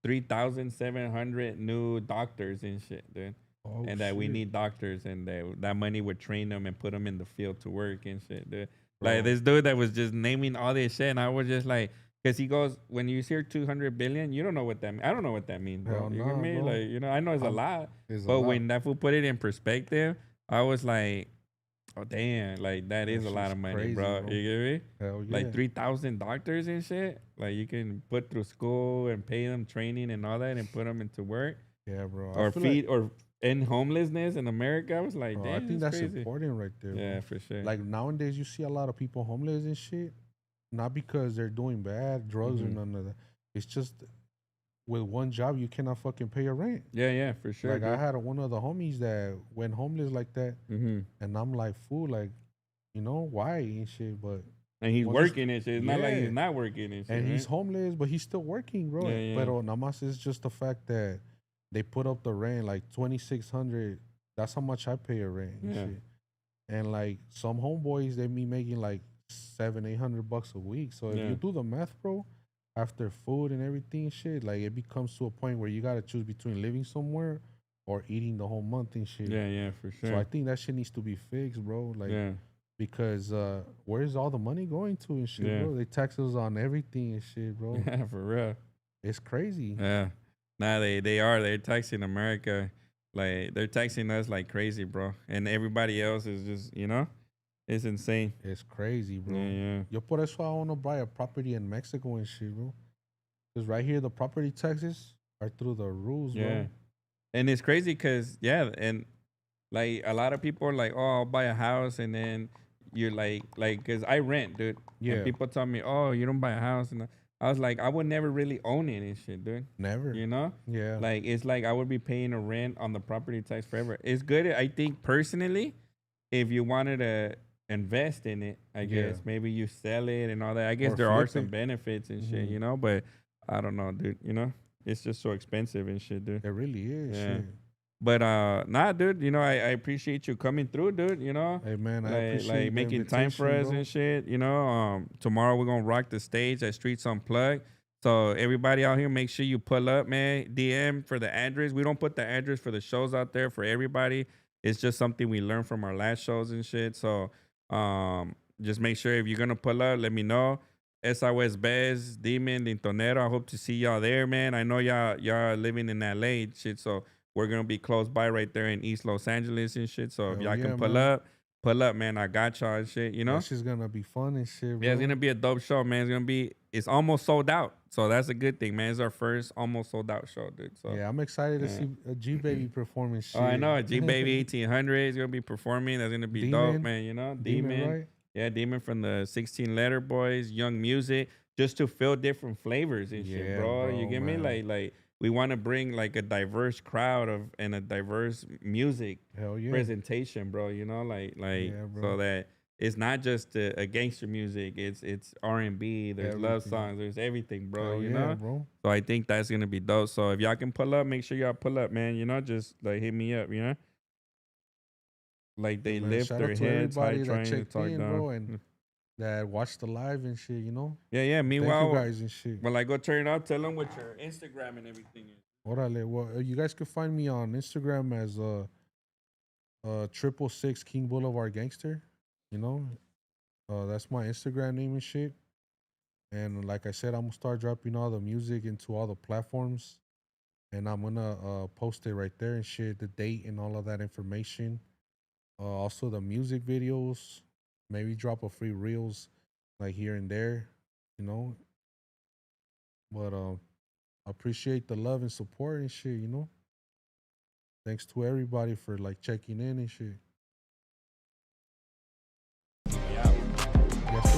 3,700 new doctors and shit, dude. Oh, and that we need doctors, and that money would train them and put them in the field to work and shit, dude. Bro. Like this dude that was just naming all this shit, and I was just like, Because he goes, when you hear 200 billion, you don't know what that means. I don't know what that means, bro. Hell You nah, get me? bro. Like, you know, I know it's a lot. It's a But lot. when that fool put it in perspective, I was like, oh, damn. Like, that is a lot shit's of money, crazy, bro. bro. You get me? Hell yeah. Like 3,000 doctors and shit. Like, you can put through school and pay them training and all that and put them into work. Yeah, bro. Or feed or end homelessness in America. I was like, Bro, damn, I think that's crazy. important right there. Yeah, bro. for sure. Like nowadays, you see a lot of people homeless and shit. Not because they're doing bad drugs or none of that. It's just with one job, you cannot fucking pay your rent. Yeah, for sure. Like, I had one of the homies that went homeless like that. And I'm like, fool, like, you know, why and shit. But and he's working and shit. It's not like he's not working and shit. and he's right? homeless, but he's still working, bro. Yeah, yeah. But nada más is just the fact that they put up the rent like 2,600. That's how much I pay a rent and shit. And like some homeboys, they be making like $700-800 a week. So if you do the math, bro, after food and everything, shit, like it becomes to a point where you gotta choose between living somewhere or eating the whole month and shit. Yeah, for sure. So I think that shit needs to be fixed, bro. Like, because where's all the money going to and shit, bro? They tax us on everything and shit, bro. Yeah, for real. It's crazy. Yeah. Nah, they're taxing America. Like, they're taxing us like crazy, bro. And everybody else is just, you know, it's insane. It's crazy, bro. Yeah. Yo, por eso I want to buy a property in Mexico and shit, bro. Because right here, the property taxes are through the rules, bro. And it's crazy because, and like a lot of people are like, oh, I'll buy a house. And then you're like, because I rent, dude. Yeah. And people tell me, oh, you don't buy a house. And I was like, I would never really own it and shit, dude. Never. You know? Yeah. Like, it's like I would be paying a rent on the property tax forever. It's good, I think, personally, if you wanted to invest in it, I guess. Maybe you sell it and all that. I guess there are some benefits and shit, you know? But I don't know, dude. You know? It's just so expensive and shit, dude. It really is, shit. But nah, dude, you know, I appreciate you coming through, dude, you know? Hey, man, I like, appreciate like making time for us, bro, and shit, you know? Tomorrow we're going to rock the stage at Streets Unplugged. So everybody out here, make sure you pull up, man. DM for the address. We don't put the address for the shows out there for everybody. It's just something we learned from our last shows and shit. So just make sure if you're going to pull up, let me know. SOS Bez, Demon, Lintonero. I hope to see y'all there, man. I know y'all living in LA and shit, so we're going to be close by right there in East Los Angeles and shit. So if y'all can pull up, man. I got y'all and shit, you know? That's just going to be fun and shit, bro. Yeah, it's going to be a dope show, man. It's almost sold out. So that's a good thing, man. It's our first almost sold out show, dude. So yeah, I'm excited to see a G-Baby performing shit. Oh, I know. G-Baby 1800 is going to be performing. That's going to be dope, man, you know? Demon. Right? Yeah, Demon from the 16 Letter Boys, Young Music, just to feel different flavors and shit, bro. You get me? Like we want to bring like a diverse crowd and a diverse music presentation, bro. You know, so that it's not just a gangster music. It's R&B. There's love songs. There's everything, bro. You know, bro. So I think that's gonna be dope. So if y'all can pull up, make sure y'all pull up, man. You know, just like hit me up. You know, like they lift their heads, high trying to talk down. Bro, and that watch the live and shit, you know? Yeah. Meanwhile, thank you guys and shit. Well, I go turn it up. Tell them what your Instagram and everything is. Orale. Well, you guys can find me on Instagram as 666 KingBlvdGangster. You know, that's my Instagram name and shit. And like I said, I'm gonna start dropping all the music into all the platforms, and I'm gonna post it right there and shit, the date and all of that information. Also the music videos. Maybe drop a free reels like here and there, you know. But I appreciate the love and support and shit, you know. Thanks to everybody for like checking in and shit. Yeah. Yes,